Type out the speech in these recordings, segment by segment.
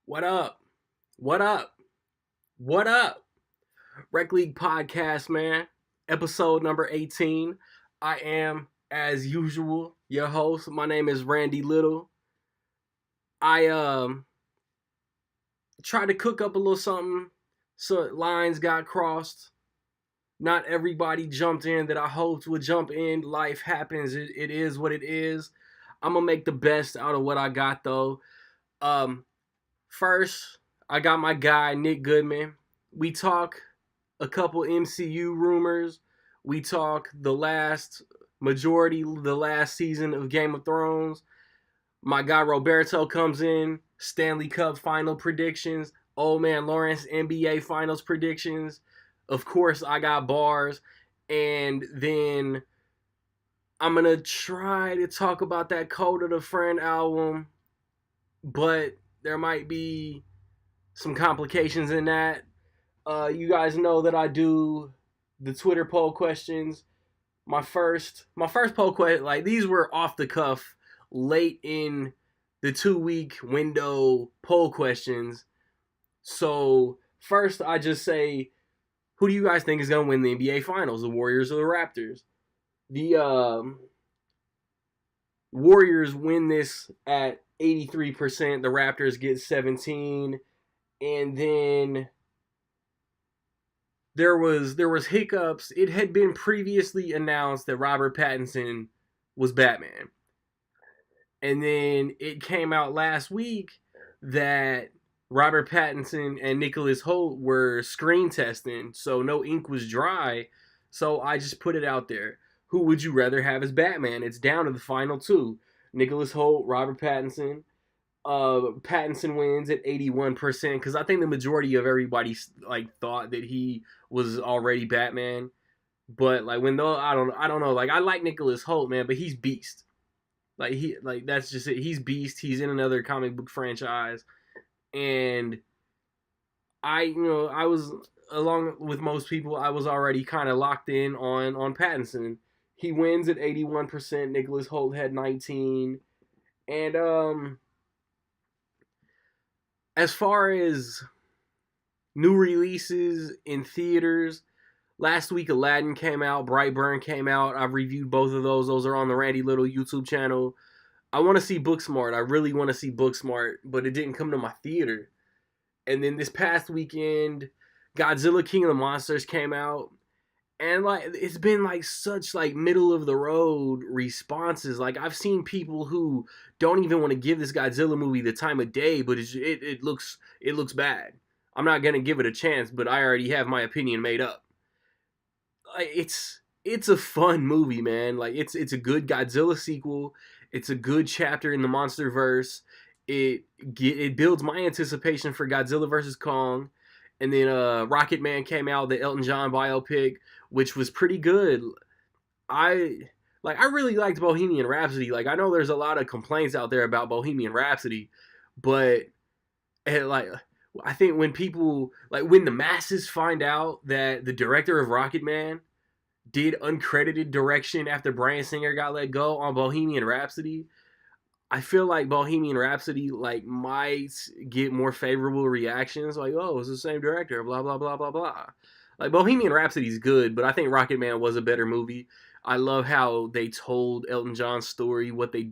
What up? What up? What up? Rec League Podcast, man. Episode number 18. I am, as usual, your host. My name is Randy Little. I tried to cook up a little something, so lines got crossed. Not everybody jumped in that I hoped would jump in. Life happens. It is what it is. I'm gonna make the best out of what I got though. Um, First, I got my guy, Nick Goodman. We talk a couple MCU rumors. We talk the last season of Game of Thrones. My guy Roberto comes in, Stanley Cup final predictions. Old man Lawrence NBA finals predictions. Of course, I got bars. And then I'm going to try to talk about that Kota the Friend album, but there might be some complications in that. You guys know that I do the Twitter poll questions. My first poll question, like these were off the cuff, late in the 2 week window poll questions. So first, I just say, who do you guys think is gonna win the NBA Finals, the Warriors or the Raptors? The Warriors win this at 83%. The Raptors get 17, and then there was hiccups. It had been previously announced that Robert Pattinson was Batman. And then it came out last week that Robert Pattinson and Nicholas Hoult were screen testing, so no ink was dry. So I just put it out there. Who would you rather have as Batman? It's down to the final two. Nicholas Hoult, Robert Pattinson. Pattinson wins at 81% because I think the majority of everybody thought that he was already Batman. But I don't know. Like I like Nicholas Hoult, man, but he's beast. That's just it. He's beast. He's in another comic book franchise, and I was, along with most people, I was already kind of locked in on Pattinson. He wins at 81%. Nicholas Hoult had 19, and as far as new releases in theaters, last week Aladdin came out, Brightburn came out. I've reviewed both of those. Those are on the Randy Little YouTube channel. I want to see Booksmart. I really want to see Booksmart, but it didn't come to my theater. And then this past weekend, Godzilla King of the Monsters came out. And it's been such middle of the road responses. Like I've seen people who don't even want to give this Godzilla movie the time of day, but it looks bad. I'm not gonna give it a chance, but I already have my opinion made up. It's a fun movie, man. It's a good Godzilla sequel. It's a good chapter in the MonsterVerse. It builds my anticipation for Godzilla vs. Kong. And then Rocket Man came out, the Elton John biopic, which was pretty good. I really liked Bohemian Rhapsody. I know there's a lot of complaints out there about Bohemian Rhapsody, but I think when people when the masses find out that the director of Rocket Man did uncredited direction after Bryan Singer got let go on Bohemian Rhapsody, I feel like Bohemian Rhapsody might get more favorable reactions. Oh, it's the same director, blah blah blah blah blah. Bohemian Rhapsody's good, but I think Rocket Man was a better movie. I love how they told Elton John's story, what they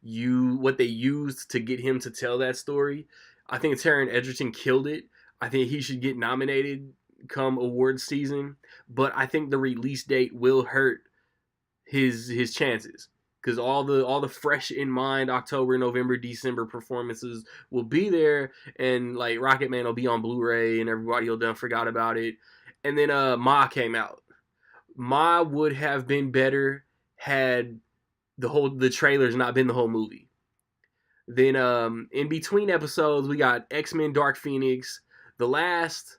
used to get him to tell that story. I think Taron Egerton killed it. I think he should get nominated come awards season, but I think the release date will hurt his chances, because all the fresh in mind October, November, December performances will be there, and Rocket Man will be on Blu-ray, and everybody will done forgot about it. And then Ma came out. Ma would have been better had the trailers not been the whole movie. Then in between episodes, we got X-Men Dark Phoenix, the last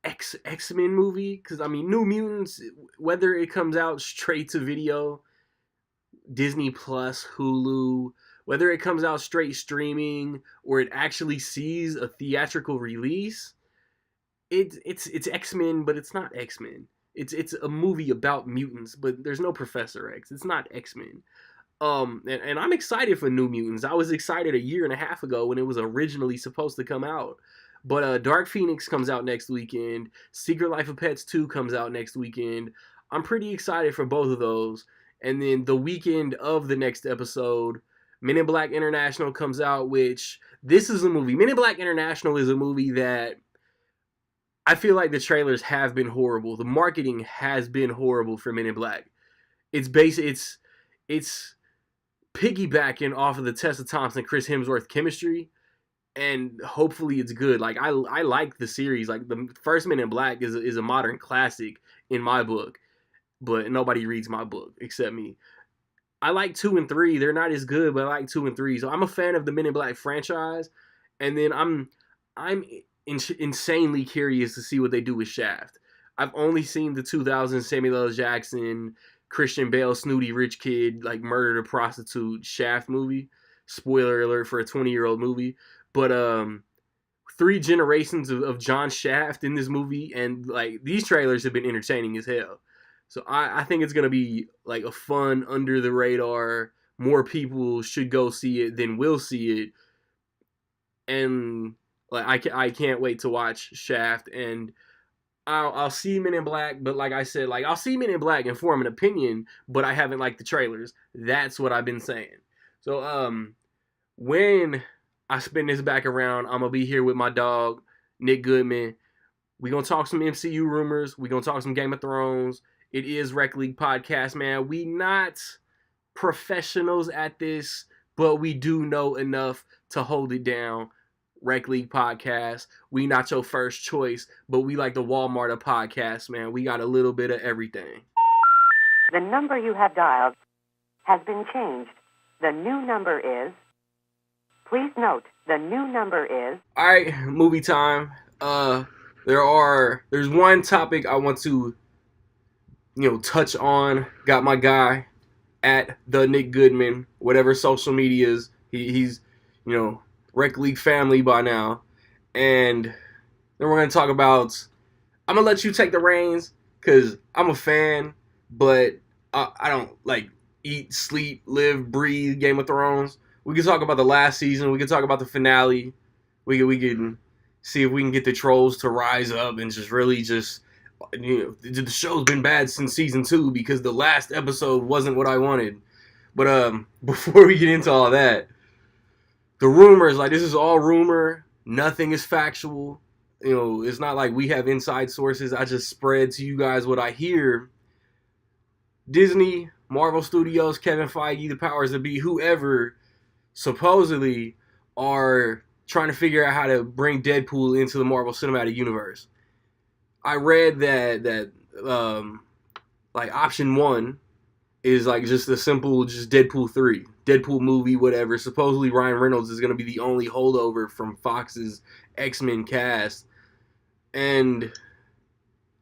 X-Men movie, because New Mutants, whether it comes out straight to video, Disney Plus, Hulu, whether it comes out straight streaming or it actually sees a theatrical release, it's X-Men, but it's not X-Men. It's a movie about mutants, but there's no Professor X. It's not X-Men. And I'm excited for New Mutants. I was excited a year and a half ago when it was originally supposed to come out. But Dark Phoenix comes out next weekend. Secret Life of Pets 2 comes out next weekend. I'm pretty excited for both of those. And then the weekend of the next episode, Men in Black International comes out, which this is a movie. Men in Black International is a movie that I feel like the trailers have been horrible. The marketing has been horrible for Men in Black. It's piggybacking off of the Tessa Thompson Chris Hemsworth chemistry, and hopefully it's good. Like I like the series. Like the first Men in Black is a modern classic in my book, but nobody reads my book except me. I like 2 and 3. They're not as good, but I like 2 and 3. So I'm a fan of the Men in Black franchise, and then I'm insanely curious to see what they do with Shaft. I've only seen the 2000 Samuel L. Jackson, Christian Bale, snooty rich kid, like murdered a prostitute Shaft movie. Spoiler alert for a 20-year-old movie. But 3 generations of John Shaft in this movie, and like these trailers have been entertaining as hell. So I think it's gonna be like a fun, under the radar. More people should go see it than will see it, and like I can't wait to watch Shaft. And I'll see Men in Black, but like I said, like I'll see Men in Black and form an opinion, but I haven't liked the trailers. That's what I've been saying. So when I spin this back around, I'm gonna be here with my dog Nick Goodman. We gonna talk some MCU rumors. We gonna talk some Game of Thrones. It is Rec League Podcast, man. We not professionals at this, but we do know enough to hold it down. Rec League Podcast. We not your first choice, but we like the Walmart of podcasts, man. We got a little bit of everything. The number you have dialed has been changed. The new number is... Please note, the new number is... All right, movie time. There's one topic I want to, touch on. Got my guy at the Nick Goodman, whatever social medias. He's, Rec League family by now. And then we're going to talk about... I'm going to let you take the reins because I'm a fan, but I don't, eat, sleep, live, breathe Game of Thrones. We can talk about the last season. We can talk about the finale. We can see if we can get the trolls to rise up and just really the show's been bad since season 2 because the last episode wasn't what I wanted. But before we get into all that, the rumors, this is all rumor. Nothing is factual. It's not like we have inside sources. I just spread to you guys what I hear. Disney, Marvel Studios, Kevin Feige, the powers that be, whoever, supposedly are trying to figure out how to bring Deadpool into the Marvel Cinematic Universe. I read that option 1 is just a simple Deadpool 3. Deadpool movie, whatever. Supposedly Ryan Reynolds is going to be the only holdover from Fox's X-Men cast. And,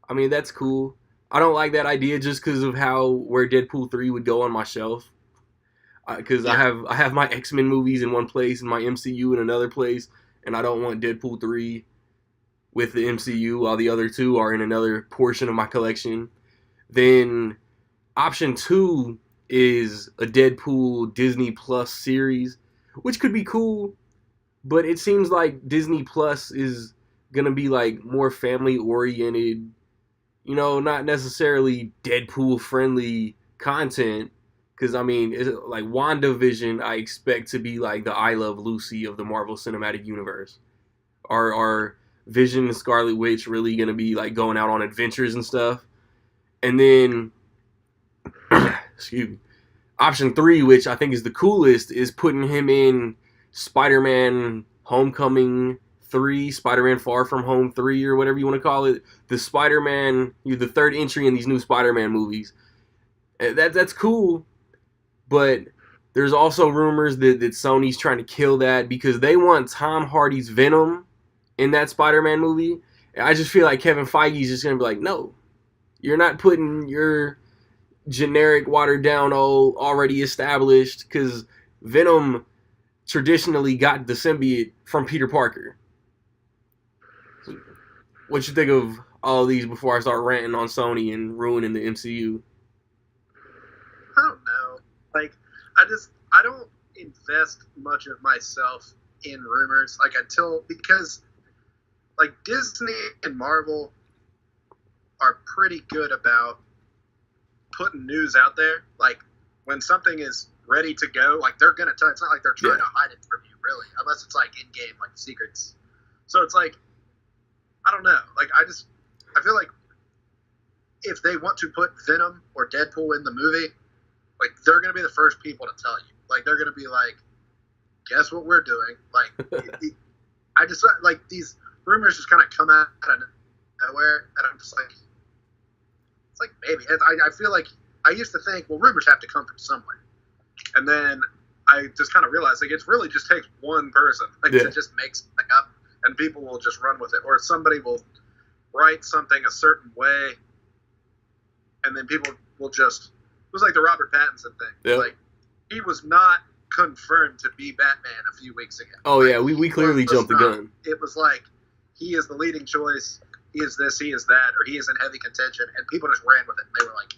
I mean, that's cool. I don't like that idea just because of where Deadpool 3 would go on my shelf. Because I have my X-Men movies in one place and my MCU in another place, and I don't want Deadpool 3 with the MCU while the other 2 are in another portion of my collection. Then option 2 is a Deadpool Disney Plus series, which could be cool, but it seems like Disney Plus is going to be more family oriented, not necessarily Deadpool friendly content. Because, it's WandaVision, I expect to be the I Love Lucy of the Marvel Cinematic Universe. Are Vision and Scarlet Witch really going to be, going out on adventures and stuff? And then, excuse me, option 3, which I think is the coolest, is putting him in Spider-Man Homecoming 3, Spider-Man Far From Home 3, or whatever you want to call it. The Spider-Man, the third entry in these new Spider-Man movies. That's cool. But there's also rumors that Sony's trying to kill that because they want Tom Hardy's Venom in that Spider-Man movie. And I just feel like Kevin Feige's just going to be like, no, you're not putting your generic, watered-down, already established, because Venom traditionally got the symbiote from Peter Parker. What you think of all of these before I start ranting on Sony and ruining the MCU? I don't know. I don't invest much of myself in rumors, like, because like Disney and Marvel are pretty good about putting news out there. Like, when something is ready to go, like, they're gonna tell. It's not like they're trying to hide it from you, really, unless it's like in game, like secrets. So it's like, I don't know. Like, I feel like if they want to put Venom or Deadpool in the movie, like, they're gonna be the first people to tell you. Like, they're gonna be like, guess what we're doing? Like, I just like these rumors just kind of come out of nowhere, and I'm just like, it's like, maybe. I feel like I used to think, well, rumors have to come from somewhere, and then I just kind of realized, like, it really just takes one person, like, to just make something up, and people will just run with it, or somebody will write something a certain way, and then people will just. It was like the Robert Pattinson thing. Yep. Like, he was not confirmed to be Batman a few weeks ago. Oh, like, yeah, we clearly jumped the gun. It was like, he is the leading choice, he is this, he is that, or he is in heavy contention, and people just ran with it. And they were like,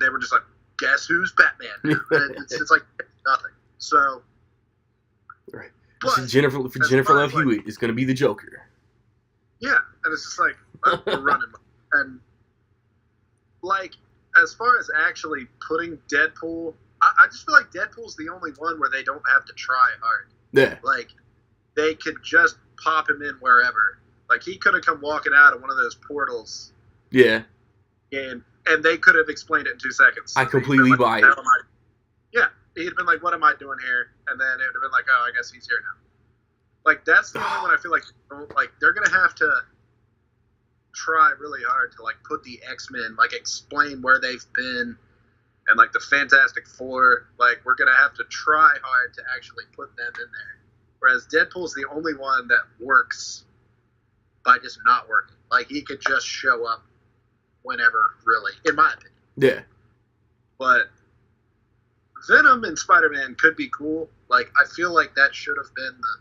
they were just like, guess who's Batman? it's like nothing. So, right. For Jennifer Love Hewitt is going to be the Joker. Yeah, and it's just like, we're running. And, like, as far as actually putting Deadpool, I just feel like Deadpool's the only one where they don't have to try hard. Yeah. Like, they could just pop him in wherever. Like, he could have come walking out of one of those portals. Yeah. And they could have explained it in 2 seconds. I completely buy it. Yeah. He'd have been like, what am I doing here? And then it would have been like, oh, I guess he's here now. Like, that's the only one I feel like they're going to have to try really hard to, like, put the X-Men, like, explain where they've been, and, like, the Fantastic Four, like, we're going to have to try hard to actually put them in there. Whereas Deadpool's the only one that works by just not working. Like, he could just show up whenever, really, in my opinion. Yeah. But Venom and Spider-Man could be cool. Like, I feel like that should have been the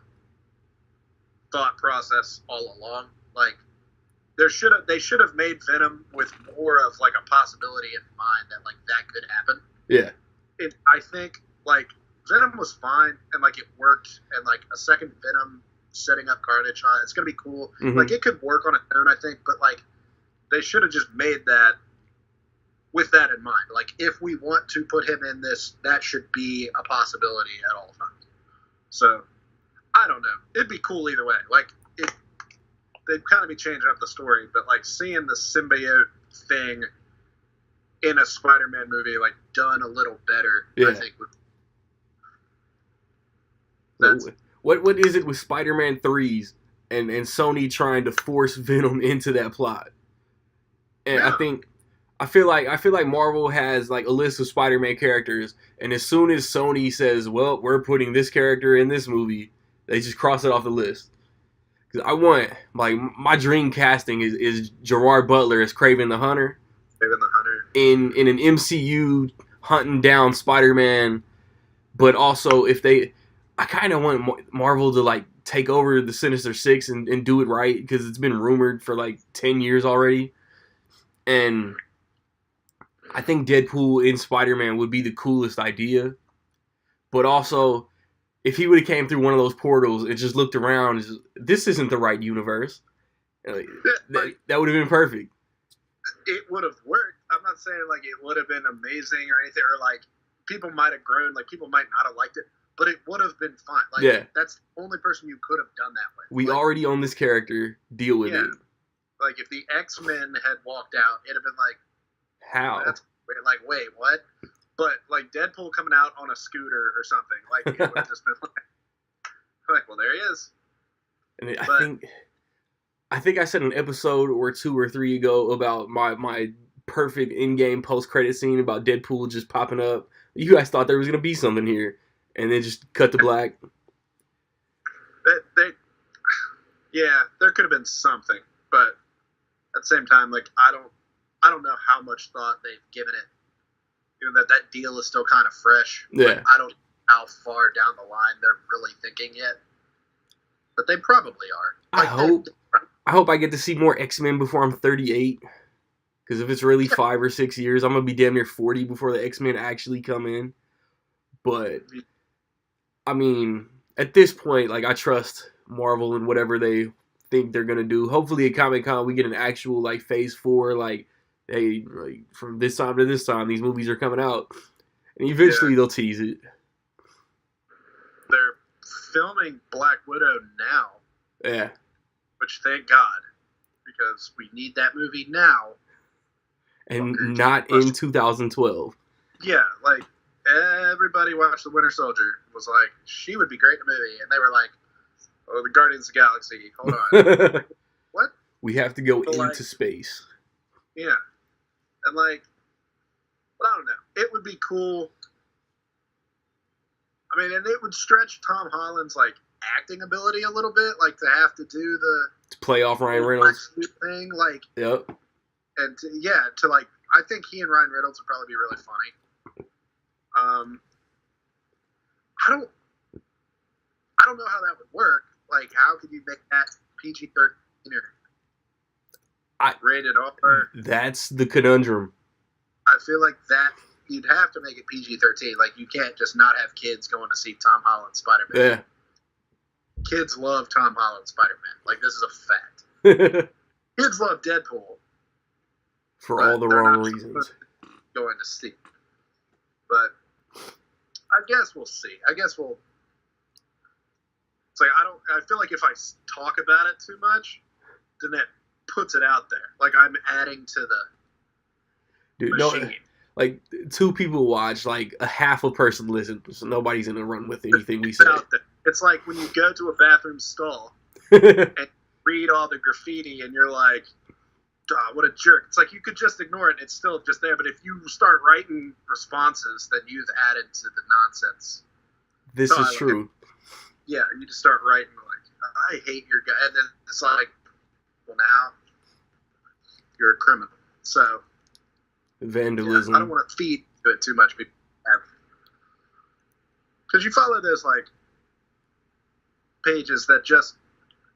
thought process all along. Like, they should have made Venom with more of, like, a possibility in mind that, like, that could happen. Yeah. I think, like, Venom was fine, and, like, it worked, and, like, a second Venom setting up Carnage, it's going to be cool. Mm-hmm. Like, it could work on its own, I think, but, like, they should have just made that with that in mind. Like, if we want to put him in this, that should be a possibility at all times. So, I don't know. It'd be cool either way. Like, they'd kind of be changing up the story, but, like, seeing the symbiote thing in a Spider-Man movie, like, done a little better, I think would. What is it with Spider-Man 3s and Sony trying to force Venom into that plot? And Yeah. I feel like Marvel has, like, a list of Spider-Man characters, and as soon as Sony says, well, we're putting this character in this movie, they just cross it off the list. Because I want, like, my dream casting is Gerard Butler as Kraven the Hunter. Kraven the Hunter. In an MCU hunting down Spider-Man, but also I kind of want Marvel to, like, take over the Sinister Six and do it right, because it's been rumored for, like, 10 years already. And I think Deadpool in Spider-Man would be the coolest idea. But also, if he would have came through one of those portals and just looked around, this isn't the right universe. That would have been perfect. It would have worked. I'm not saying, like, it would have been amazing or anything, or, like, people might have grown, like, people might not have liked it, but it would have been fine. Like, that's the only person you could have done that with. We like, already own this character. Deal with it. Like, if the X-Men had walked out, it'd have been like, how? That's weird. Like, wait, what? But, like, Deadpool coming out on a scooter or something, like, it would have just been like, well, there he is. And I think I said an episode or 2 or 3 ago about my perfect in-game post-credit scene about Deadpool just popping up. You guys thought there was going to be something here, and then just cut to black. Yeah, there could have been something, but at the same time, like, I don't know how much thought they've given it. You know, that deal is still kind of fresh. Yeah. Like, I don't know how far down the line they're really thinking yet, but they probably are. Like, I hope I get to see more X-Men before I'm 38. Because if it's really 5 or 6 years, I'm going to be damn near 40 before the X-Men actually come in. But I mean, at this point, like I trust Marvel and whatever they think they're gonna do. Hopefully at Comic-Con we get an actual like Phase 4, like hey, like from this time to this time these movies are coming out, and eventually they'll tease it. They're filming Black Widow now. Yeah. Which thank God, because we need that movie now. And not in 2012. Yeah, like everybody watched The Winter Soldier was like, she would be great in a movie, and they were like, oh, the Guardians of the Galaxy. Hold on. What? We have to go but into space. Yeah. And like, but I don't know. It would be cool. I mean, and it would stretch Tom Holland's like acting ability a little bit, like to have to do to play off Ryan Reynolds thing, like. Yep. And to like, I think he and Ryan Reynolds would probably be really funny. I don't know how that would work. Like, how could you make that PG-13 or rated R? That's the conundrum. I feel like that you'd have to make it PG-13. Like, you can't just not have kids going to see Tom Holland Spider-Man. Yeah. Kids love Tom Holland Spider-Man. Like, this is a fact. Kids love Deadpool. For all the wrong reasons. Going to see. But I guess we'll see. It's like I feel like if I talk about it too much, then that puts it out there. Like I'm adding to the machine. No, like 2 people watch, like a half a person listens, so nobody's gonna run with anything we say. It's like when you go to a bathroom stall and read all the graffiti and you're like, what a jerk. It's like you could just ignore it and it's still just there, but if you start writing responses, then you've added to the nonsense. This is true. Yeah, you just start writing like, I hate your guy, and then it's like, well now, you're a criminal. So, vandalism. I don't want to feed to it too much. Because you follow those like pages that just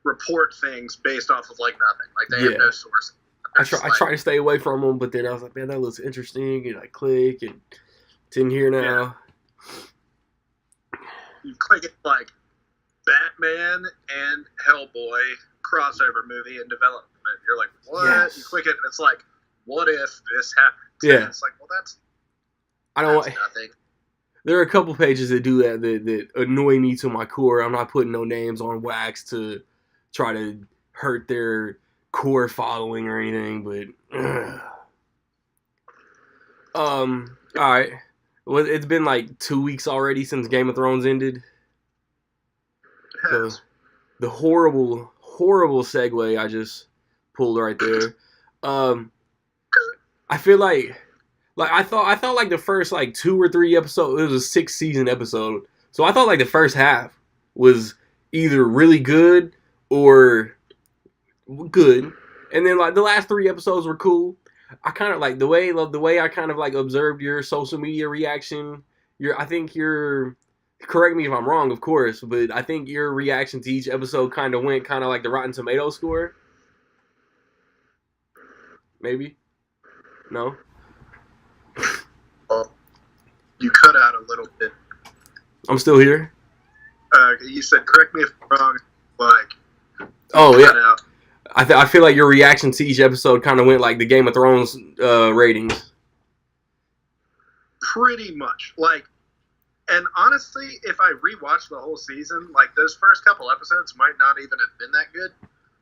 report things based off of like nothing. Like they have no source. I try to stay away from them, but then I was like, man, that looks interesting, and I click, and it's in here now. Yeah. You click it like Batman and Hellboy crossover movie in development. You're like, what? Yes. You click it, and it's like, what if this happens? Yeah. And it's like, well, that's nothing. There are a couple pages that do that annoy me to my core. I'm not putting no names on wax to try to hurt their core following or anything, but all right. Well, it's been like 2 weeks already since Game of Thrones ended. So the horrible segue I just pulled right there. I feel like I thought like the first like 2 or 3 episodes, it was a 6-season episode. So I thought like the first half was either really good or good, and then like the last 3 episodes were cool. I kind of like the way I kind of like observed your social media reaction. I think your, correct me if I'm wrong, of course, but I think your reaction to each episode kind of went kind of like the Rotten Tomatoes score. Maybe? No? Well, you cut out a little bit. I'm still here. You said, correct me if I'm wrong, like, oh yeah. Out. I feel like your reaction to each episode kind of went like the Game of Thrones ratings. Pretty much. Like, and honestly, if I rewatched the whole season, like those first couple episodes might not even have been that good,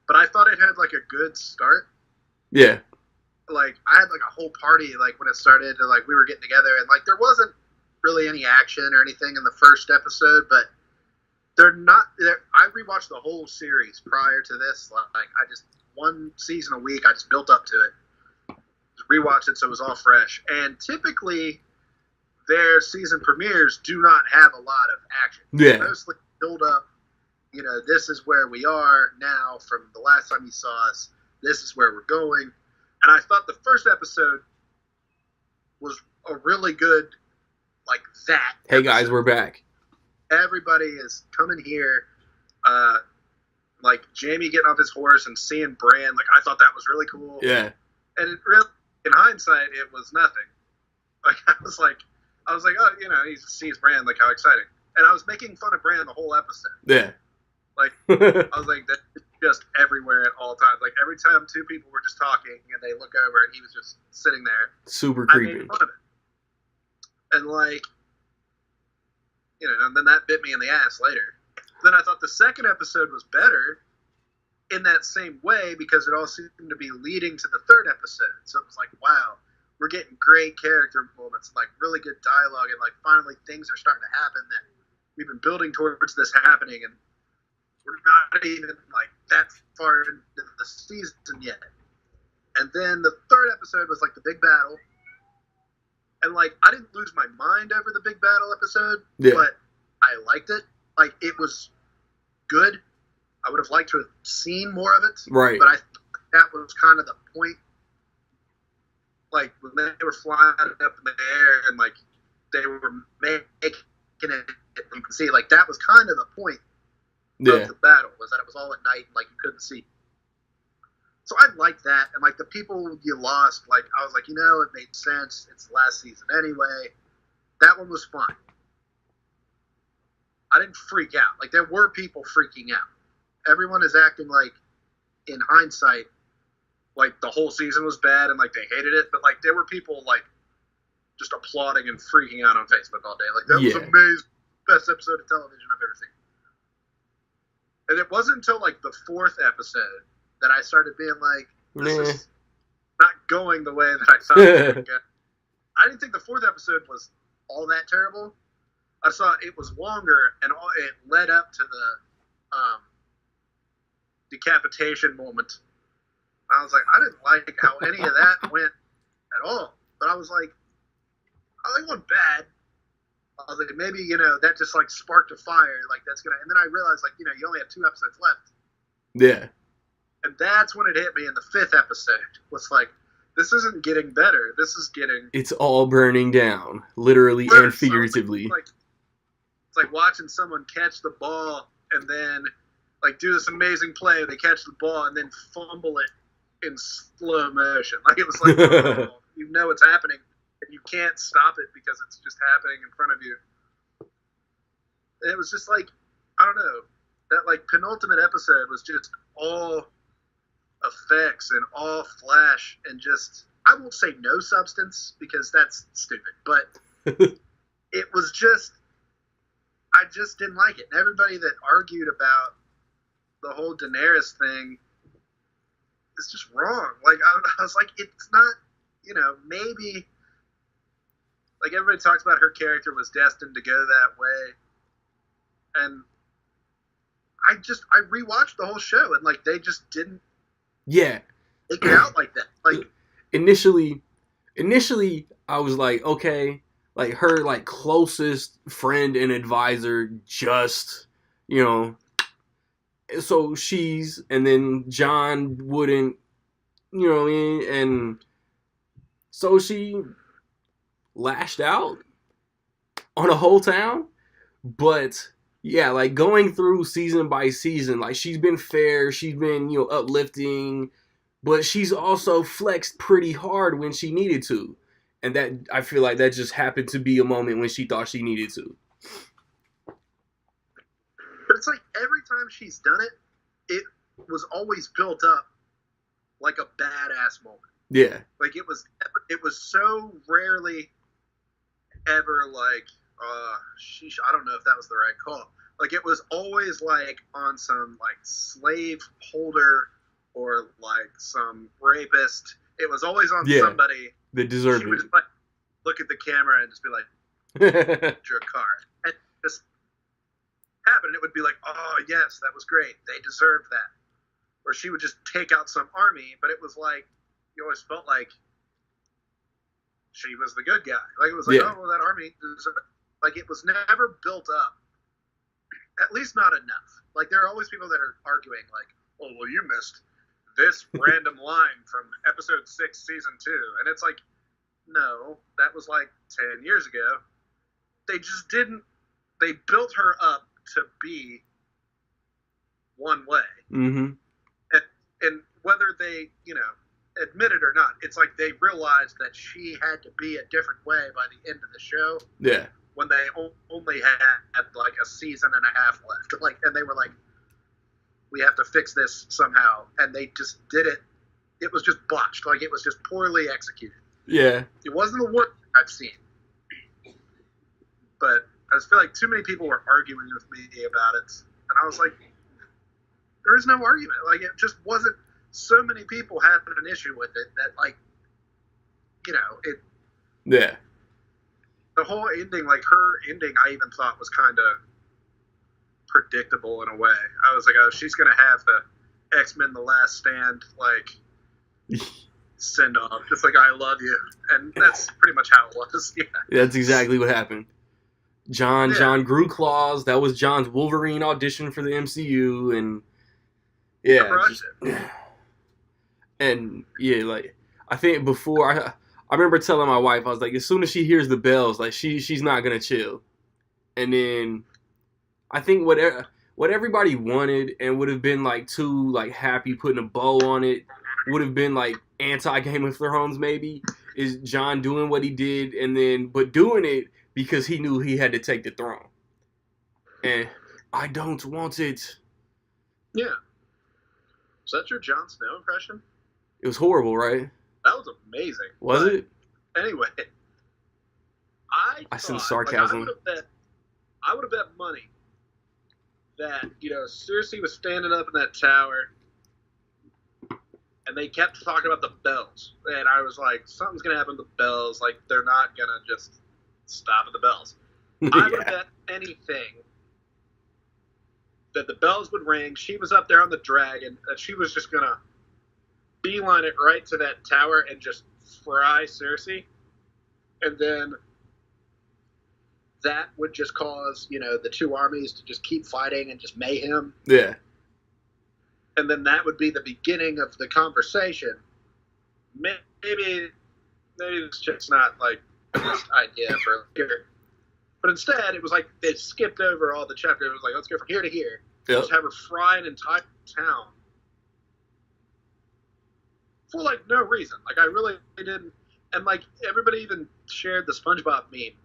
but I thought it had like a good start. Yeah. Like I had like a whole party like when it started, and like we were getting together, and like there wasn't really any action or anything in the first episode, but I rewatched the whole series prior to this. Like I just, one season a week, I just built up to it. Just rewatched it so it was all fresh. And typically their season premieres do not have a lot of action. Yeah. They mostly build up, this is where we are now from the last time you saw us. This is where we're going. And I thought the first episode was a really good, like that. Hey episode. guys, we're back. Everybody is coming here, like Jamie getting off his horse and seeing Bran. Like I thought that was really cool. Yeah. And it really, in hindsight, it was nothing. Like I was like, I was like, oh, he sees Bran, like, how exciting. And I was making fun of Bran the whole episode. Yeah. Like, I was like, that's just everywhere at all times. Like, every time two people were just talking and they look over and he was just sitting there. Super I creepy. made fun of it. And, like, and then that bit me in the ass later. Then I thought the second episode was better in that same way because it all seemed to be leading to the third episode. So it was like, wow, we're getting great character moments, like really good dialogue, and like finally things are starting to happen that we've been building towards this happening, and we're not even like that far into the season yet. And then the third episode was like the big battle. And like I didn't lose my mind over the big battle episode, but I liked it. Like it was good. I would have liked to have seen more of it. Right. But I think that was kind of the point. Like when they were flying up in the air and like they were making it, you can see like that was kind of the point of the battle, was that it was all at night and like you couldn't see. So I liked that, and like the people you lost, like I was like, it made sense. It's the last season anyway. That one was fine. I didn't freak out. Like there were people freaking out. Everyone is acting like, in hindsight, like the whole season was bad and like they hated it, but like there were people like just applauding and freaking out on Facebook all day. Like that was amazing, best episode of television I've ever seen. And it wasn't until like the fourth episode that I started being like, this is not going the way that I thought it would go. I didn't think the fourth episode was all that terrible. I saw it was longer and it led up to the decapitation moment. I was like, I didn't like how any of that went at all. But I was like, it wasn't bad. I was like, maybe, that just like sparked a fire. Like that's going to, and then I realized like, you only have 2 episodes left. Yeah. And that's when it hit me in the 5th episode. Was like, this isn't getting better. This is getting... It's all burning down, literally and figuratively. It's like watching someone catch the ball and then like do this amazing play. They catch the ball and then fumble it in slow motion. Like it was like, you know it's happening and you can't stop it because it's just happening in front of you. And it was just like, I don't know, that like penultimate episode was just all effects and all flash and just, I won't say no substance because that's stupid, but it was just, I just didn't like it. And everybody that argued about the whole Daenerys thing is just wrong. Like I was like, it's not, maybe like everybody talks about her character was destined to go that way, and I rewatched the whole show and like they just didn't take it out like that. Like initially I was like, okay, like her like closest friend and advisor just, so she's, and then John wouldn't, you know what I mean? And so she lashed out on a whole town. But yeah, like going through season by season, like she's been fair, she's been, uplifting, but she's also flexed pretty hard when she needed to. And that, I feel like that just happened to be a moment when she thought she needed to. But it's like every time she's done it, it was always built up like a badass moment. Yeah. Like it was so rarely ever like, sheesh, I don't know if that was the right call. Like it was always like on some like slave holder or like some rapist. It was always on somebody that deserved it. She it. would just like look at the camera and just be like, your card. And just happen. It would be like, oh yes, that was great. They deserved that. Or she would just take out some army, but it was like you always felt like she was the good guy. Like it was like, oh well, that army deserved. Like it was never built up. At least not enough. Like there are always people that are arguing like, oh well, you missed this random line from episode 6, season 2, and it's like, no, that was like 10 years ago. They just didn't. They built her up to be one way. Mm-hmm. And whether they, admit it or not, it's like they realized that she had to be a different way by the end of the show. Yeah. When they only had like a season and a half left, like, and they were like, we have to fix this somehow, and they just did it. It was just botched, like it was just poorly executed. Yeah. It wasn't the worst I've seen, but I just feel like too many people were arguing with me about it, and I was like, there is no argument. Like, it just wasn't. So many people had an issue with it that, like, you know, it. Yeah. The whole ending, like her ending, I even thought was kind of predictable in a way. I was like, oh, she's gonna have the X-Men: The Last Stand, like, send off, just like I love you, and that's pretty much how it was. Yeah. That's exactly what happened. John grew claws. That was John's Wolverine audition for the MCU, and and yeah, like I think before I remember telling my wife, I was like, as soon as she hears the bells, like she's not gonna chill. And then I think what everybody wanted and would have been like too like happy putting a bow on it would have been like anti Game of Thrones maybe, is John doing what he did but doing it because he knew he had to take the throne. And I don't want it. Yeah. Is that your Jon Snow impression? It was horrible, right? That was amazing. Was it? Anyway, I sense sarcasm. Like, I would have bet money that, you know, Cersei was standing up in that tower, and they kept talking about the bells, and I was like, something's gonna happen to the bells. Like, they're not gonna just stop at the bells. I would bet anything that the bells would ring. She was up there on the dragon, that she was just gonna beeline it right to that tower and just fry Cersei, and then that would just cause, you know, the two armies to just keep fighting and just mayhem. Yeah. And then that would be the beginning of the conversation. Maybe it's just not like the best idea for here. But instead, it was like they skipped over all the chapters. It was like, let's go from here to here. Yep. Just have her fry an entire town for like no reason. Like, I really didn't. And like, everybody even shared the SpongeBob meme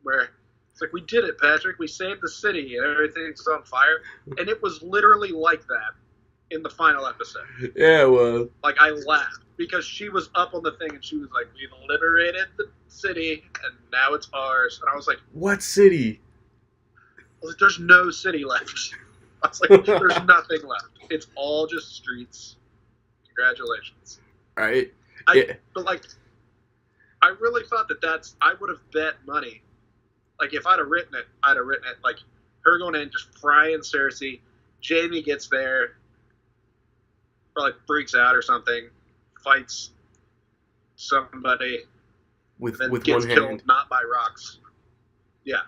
where it's like, we did it, Patrick. We saved the city and everything's on fire. And it was literally like that in the final episode. Yeah, it was. Like, I laughed because she was up on the thing and she was like, we've liberated the city and now it's ours. And I was like, what city? I was like, there's no city left. I was like, there's nothing left. It's all just streets. Congratulations. Right? But like, I really thought I would have bet money. Like, if I'd have written it, like, her going in, just frying Cersei. Jaime gets there, or like freaks out or something, fights somebody, with then one gets hand. killed, not by rocks. Yeah.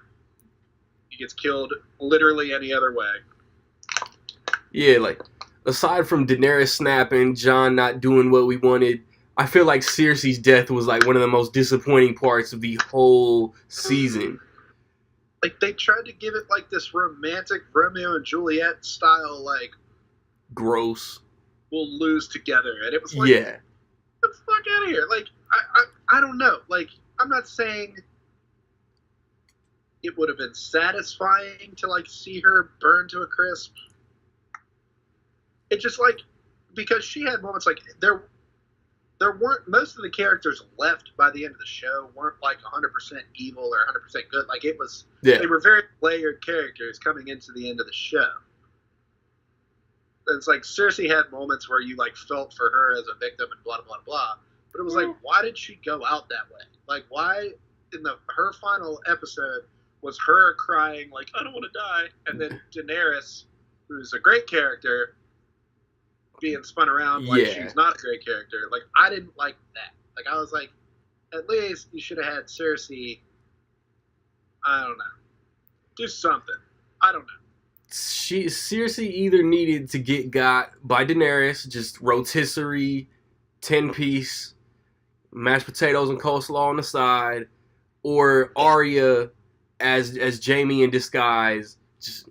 He gets killed literally any other way. Yeah, like, aside from Daenerys snapping, Jon not doing what we wanted, I feel like Cersei's death was like one of the most disappointing parts of the whole season. Like, they tried to give it like this romantic Romeo and Juliet style, like, gross, we'll lose together, and it was like, yeah, get the fuck out of here. Like, I don't know. Like, I'm not saying it would have been satisfying to like see her burn to a crisp. It just like, because she had moments like there weren't, most of the characters left by the end of the show weren't like 100% evil or 100% good. Like, it was, they were very layered characters coming into the end of the show. And it's like Cersei had moments where you like felt for her as a victim and blah blah blah. But it was like, why did she go out that way? Like, why in her final episode was her crying like, I don't want to die, and then Daenerys, who's a great character, being spun around like she's not a great character. Like, I didn't like that. Like, I was like, at least you should have had Cersei, I don't know, do something. I don't know. Cersei either needed to get got by Daenerys, just rotisserie, 10-piece, mashed potatoes and coleslaw on the side, or Arya as Jaime in disguise. Just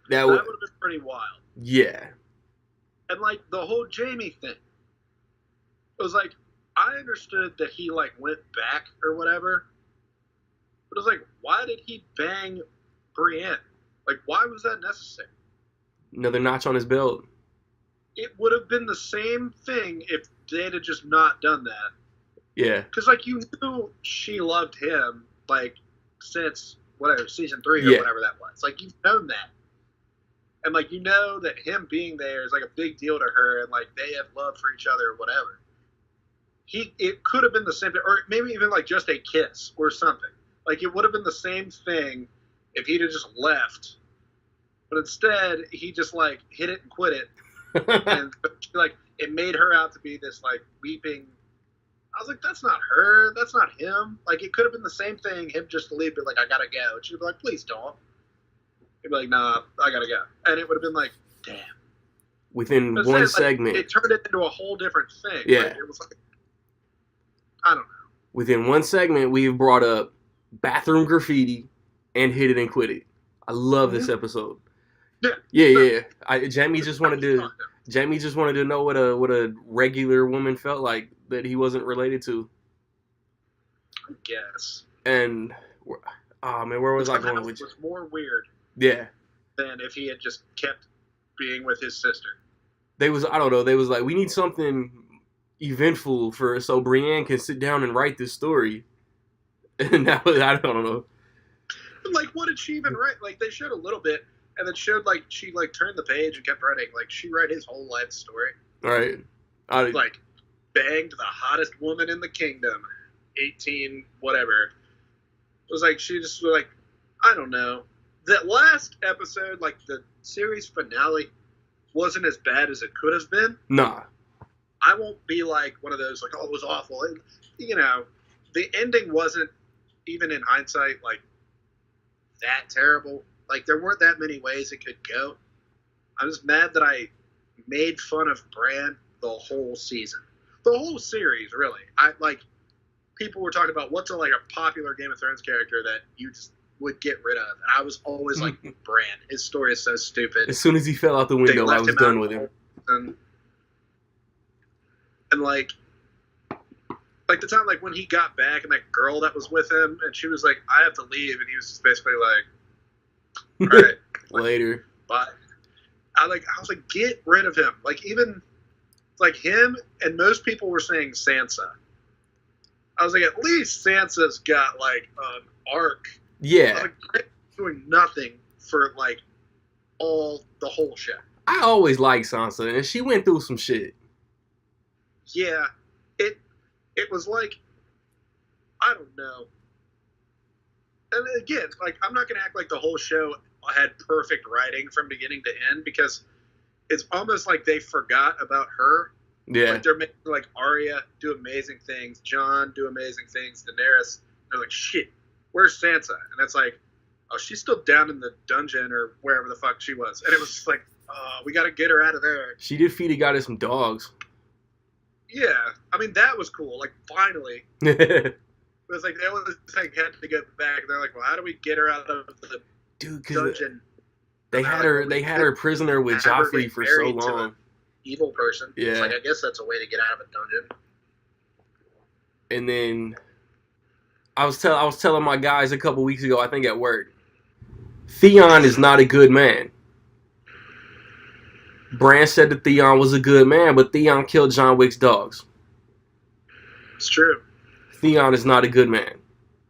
that would have been pretty wild. Yeah. And like the whole Jaime thing, It was like, I understood that he, like, went back or whatever, but it was like, why did he bang Brienne? Like, why was that necessary? Another notch on his belt. It would have been the same thing if they had just not done that. Yeah. Because, like, you knew she loved him, like, since, whatever, season 3 or whatever that was. Like, you've known that. And, like, you know that him being there is, like, a big deal to her, and, like, they have love for each other or whatever. It could have been the same thing, or maybe even, like, just a kiss or something. Like, it would have been the same thing if he'd have just left. But instead, he just, like, hit it and quit it. And, like, it made her out to be this, like, weeping. I was like, that's not her. That's not him. Like, it could have been the same thing, him just to leave, but, like, I gotta go. And she'd be like, please don't. He'd be like, nah, I gotta go. And it would have been like, damn. Within But one instead, like, segment. it turned it into a whole different thing. Yeah. Like, it was like, I don't know. Within one segment, we've brought up bathroom graffiti and hit it and quit it. I love this episode. Yeah. Jamie just wanted to know what a regular woman felt like that he wasn't related to. I guess. And oh man, where was I going with you? It was more weird. Yeah. Than if he had just kept being with his sister. They was like, we need something eventful so Brienne can sit down and write this story. And that was, I don't know. Like, what did she even write? Like, they showed a little bit, and then showed, like, she, like, turned the page and kept writing. Like, she read his whole life story. All right. Like, banged the hottest woman in the kingdom. 18, whatever. It was like, she just was like, I don't know. That last episode, like, the series finale, wasn't as bad as it could have been. Nah. I won't be like one of those, like, oh, it was awful. And, you know, the ending wasn't, even in hindsight, like, that terrible. Like, there weren't that many ways it could go. I'm just mad that I made fun of Bran the whole season. The whole series, really. People were talking about what's like a popular Game of Thrones character that you just would get rid of. And I was always like, Bran. His story is so stupid. As soon as he fell out the window, I was done with him. And like the time, like, when he got back and that girl that was with him, and she was like, I have to leave. And he was just basically like, all right. Later. Bye. I was like, get rid of him. Like, even, like, him, and most people were saying Sansa. I was like, at least Sansa's got, like, an arc. Yeah. I was like, doing nothing for, like, the whole show. I always liked Sansa, and she went through some shit. Yeah. It was like, I don't know. And again, like, I'm not going to act like the whole show had perfect writing from beginning to end, because it's almost like they forgot about her. Yeah. Like, they're making, like, Arya do amazing things, Jon do amazing things, Daenerys. They're like, shit, where's Sansa? And it's like, oh, she's still down in the dungeon or wherever the fuck she was. And it was just like, oh, we got to get her out of there. She did feed a guy to some dogs. Yeah. I mean, that was cool. Like, finally. It was like, they always like, had to go back. They're like, well, how do we get her out of the dungeon? They had her prisoner with Joffrey for so long. Evil person. Yeah. It's like, I guess that's a way to get out of a dungeon. And then I was telling my guys a couple weeks ago, I think at work, Theon is not a good man. Bran said that Theon was a good man, but Theon killed John Wick's dogs. It's true. Theon is not a good man.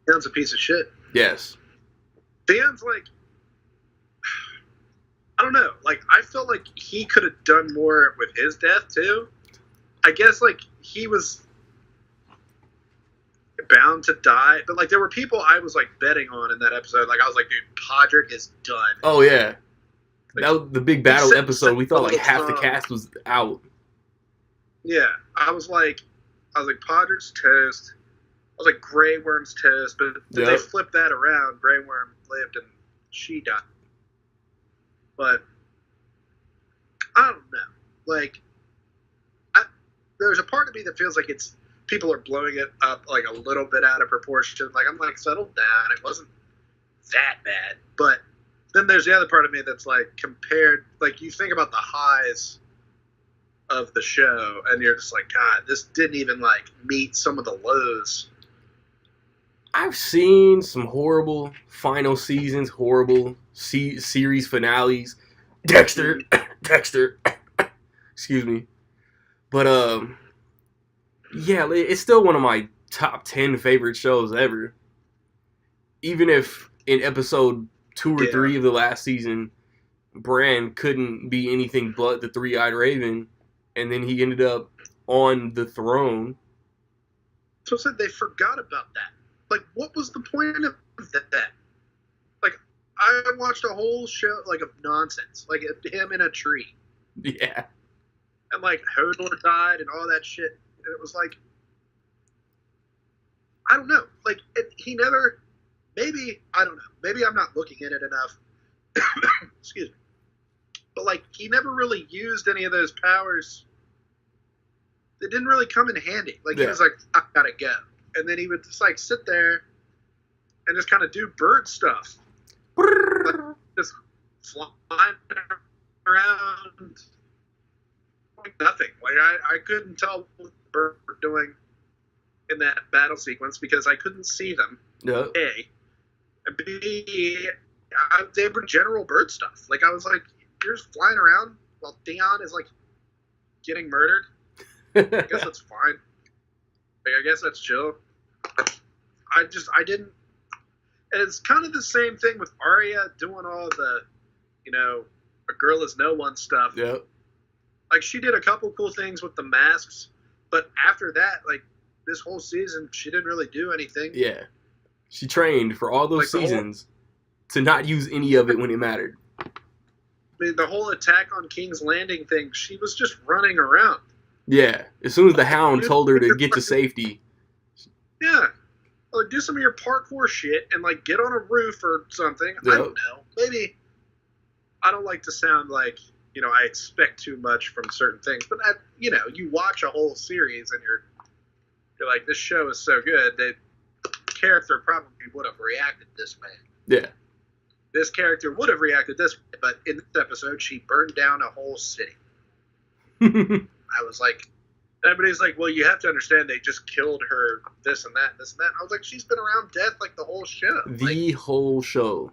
Theon's a piece of shit. Yes. Theon's like, I don't know. Like, I felt like he could have done more with his death, too. I guess, like, he was bound to die. But, like, there were people I was, like, betting on in that episode. Like, I was like, dude, Podrick is done. Oh, yeah. Like, that was the big battle episode. We thought, like, half the cast was out. Yeah. I was like, Podrick's toast. I was like, Grey Worm's toast. But did they flip that around? Grey Worm lived and she died. But I don't know. Like, there's a part of me that feels like people are blowing it up like a little bit out of proportion. Like, I'm like, settle down. It wasn't that bad. But then there's the other part of me that's like, compared, like, you think about the highs of the show, and you're just like, God, this didn't even like meet some of the lows. I've seen some horrible final seasons, horrible series finales. Dexter, Dexter, excuse me. But yeah, it's still one of my top 10 favorite shows ever. Even if in episode 2 or 3 of the last season, Bran couldn't be anything but the Three-Eyed Raven, and then he ended up on the throne. So I said they forgot about that. Like, what was the point of that? Like, I watched a whole show, like, of nonsense. Like, him in a tree. Yeah. And, like, Hodor died and all that shit. And it was like, I don't know. Like, he never, maybe, I don't know. Maybe I'm not looking at it enough. Excuse me. But, like, he never really used any of those powers. They didn't really come in handy. Like, he was like, I gotta go. And then he would just like sit there and just kind of do bird stuff, like, just flying around, like nothing. Like I couldn't tell what the birds were doing in that battle sequence because I couldn't see them. Yeah. A, and B, they were general bird stuff. Like I was like, you're just flying around while Theon is like getting murdered. I guess that's fine. Like, I guess that's chill. I didn't. And it's kind of the same thing with Arya doing all the, a girl is no one stuff. Yep. Like, she did a couple cool things with the masks, but after that, like, this whole season, she didn't really do anything. Yeah. She trained for all those seasons to not use any of it when it mattered. I mean, the whole attack on King's Landing thing, she was just running around. Yeah, as soon as the Hound told her to get to safety. Yeah. Like, do some of your parkour shit and, like, get on a roof or something. Yep. I don't know. Maybe I don't like to sound like, I expect too much from certain things. But, you watch a whole series and you're like, this show is so good that character probably would have reacted this way. Yeah. This character would have reacted this way, but in this episode, she burned down a whole city. I was like, everybody's like, well, you have to understand they just killed her, this and that, and this and that. And I was like, she's been around death like the whole show. The whole show.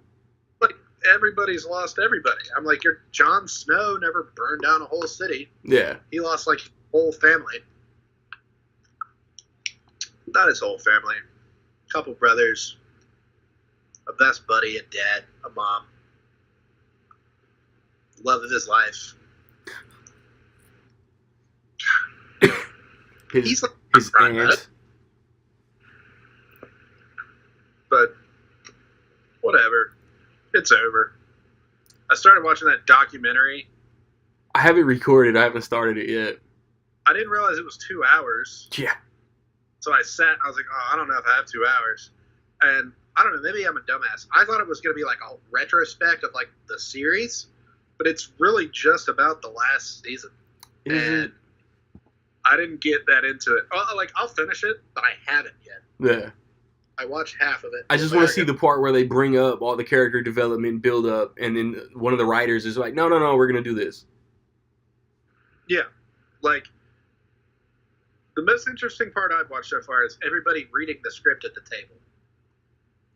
Like, everybody's lost everybody. I'm like, Jon Snow never burned down a whole city. Yeah. He lost, like, his whole family. Not his whole family. A couple brothers. A best buddy, a dad, a mom. Love of his life. His aunt. But whatever. It's over. I started watching that documentary. I haven't recorded. I haven't started it yet. I didn't realize it was 2 hours. Yeah. So I sat and I was like, I don't know if I have 2 hours. And I don't know, maybe I'm a dumbass. I thought it was going to be like a retrospect of like the series, but it's really just about the last season. And I didn't get that into it. I'll finish it, but I haven't yet. Yeah. I watched half of it. I just want to see the part where they bring up all the character development, build up, and then one of the writers is like, no, we're going to do this. Yeah. Like, the most interesting part I've watched so far is everybody reading the script at the table.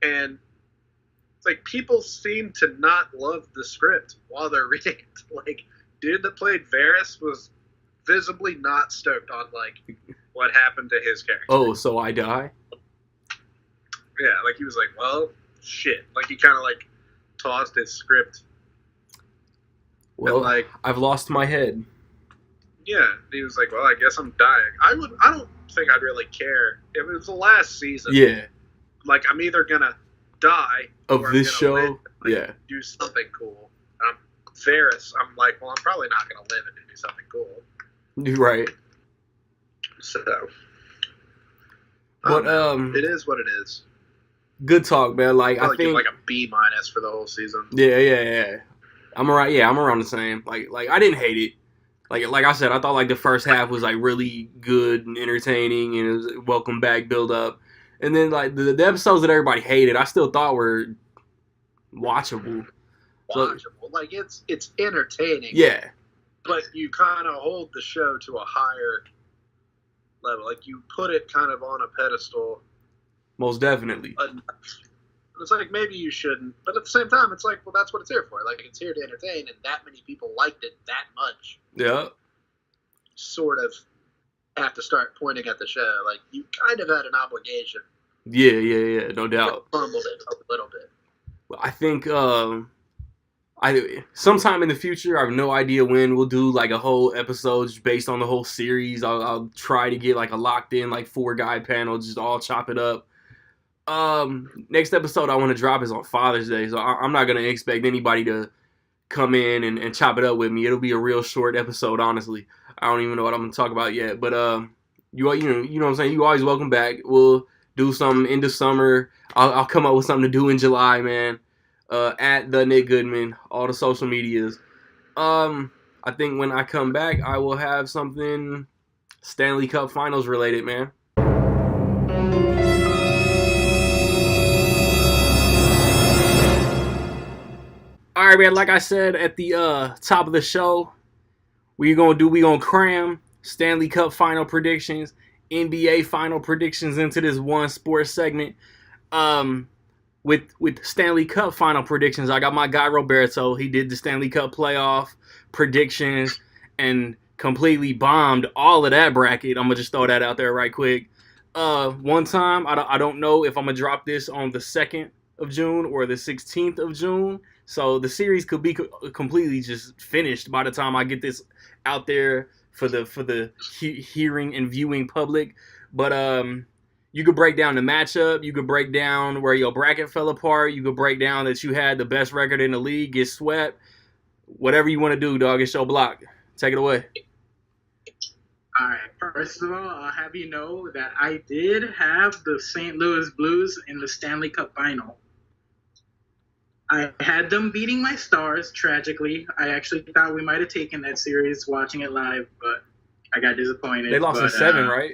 And it's like people seem to not love the script while they're reading it. Like, dude that played Varys was visibly not stoked on, like, what happened to his character. Oh, so I die? Yeah, like, he was like, well, shit. Like, he kind of, like, tossed his script. Well, and, like, I've lost my head. Yeah, he was like, well, I guess I'm dying. I don't think I'd really care. If it was the last season. Yeah. Like, I'm either going to die of or this I'm show. live, like, yeah. do something cool. Varys, I'm like, well, I'm probably not going to live and do something cool. Right. So. But, it is what it is. Good talk, man. Like, I think give like a B- for the whole season. Yeah. I'm around the same. Like I didn't hate it. Like I said, I thought like the first half was like really good and entertaining and it was a welcome back build up. And then like the episodes that everybody hated, I still thought were watchable. Like it's entertaining. Yeah. but you kind of hold the show to a higher level. Like, you put it kind of on a pedestal. Most definitely. It's like, maybe you shouldn't, but at the same time, it's like, well, that's what it's here for. Like, it's here to entertain, and that many people liked it that much. Yeah. Sort of have to start pointing at the show. Like, you kind of had an obligation. Yeah, no doubt. Fumbled it a little bit. I think sometime in the future, I have no idea when, we'll do like a whole episode just based on the whole series. I'll try to get like a locked in like 4-guy panel, just all chop it up. Next episode I want to drop is on Father's Day, so I'm not gonna expect anybody to come in and chop it up with me. It'll be a real short episode, honestly. I don't even know what I'm gonna talk about yet, but you know what I'm saying. You always welcome back. We'll do something in the summer. I'll come up with something to do in July, man. At the Nick Goodman, all the social medias. I think when I come back, I will have something Stanley Cup Finals related, man. All right, man. Like I said at the top of the show, we gonna cram Stanley Cup final predictions, NBA final predictions into this one sports segment. With Stanley Cup final predictions, I got my guy Roberto. He did the Stanley Cup playoff predictions and completely bombed all of that bracket. I'm gonna just throw that out there right quick. One time, I don't know if I'm gonna drop this on the 2nd of June or the 16th of June. So the series could be completely just finished by the time I get this out there for the hearing and viewing public. But you could break down the matchup. You could break down where your bracket fell apart. You could break down that you had the best record in the league, get swept. Whatever you want to do, dog. It's your block. Take it away. All right. First of all, I'll have you know that I did have the St. Louis Blues in the Stanley Cup final. I had them beating my Stars, tragically. I actually thought we might have taken that series watching it live, but I got disappointed. They lost in 7, right?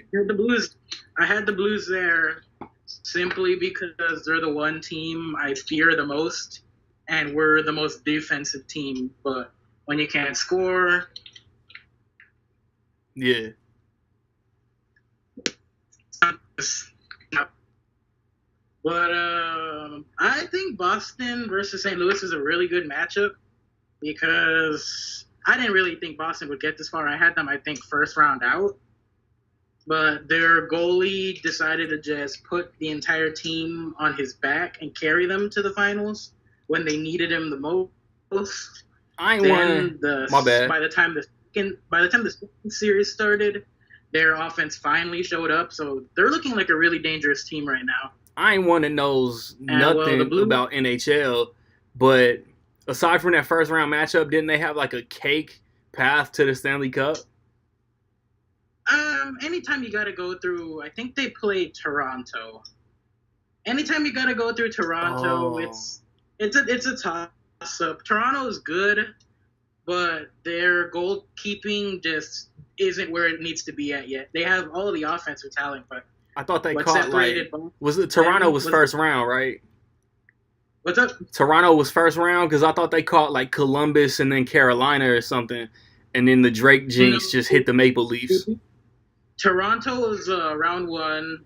I had the Blues there simply because they're the one team I fear the most, and we're the most defensive team. But when you can't score... Yeah. But I think Boston versus St. Louis is a really good matchup because I didn't really think Boston would get this far. I had them, I think, first round out. But their goalie decided to just put the entire team on his back and carry them to the finals when they needed him the most. My bad. By the time the second series started, their offense finally showed up. So they're looking like a really dangerous team right now. I ain't one that knows nothing about NHL, but aside from that first round matchup, didn't they have like a cake path to the Stanley Cup? Anytime you got to go through, I think they played Toronto. Anytime you got to go through Toronto, it's a toss up. Toronto's good, but their goalkeeping just isn't where it needs to be at yet. They have all of the offensive talent, but I thought they caught Toronto was first round, right? What's up? Toronto was first round because I thought they caught like Columbus and then Carolina or something, and then the Drake jinx just hit the Maple Leafs. Toronto was round 1,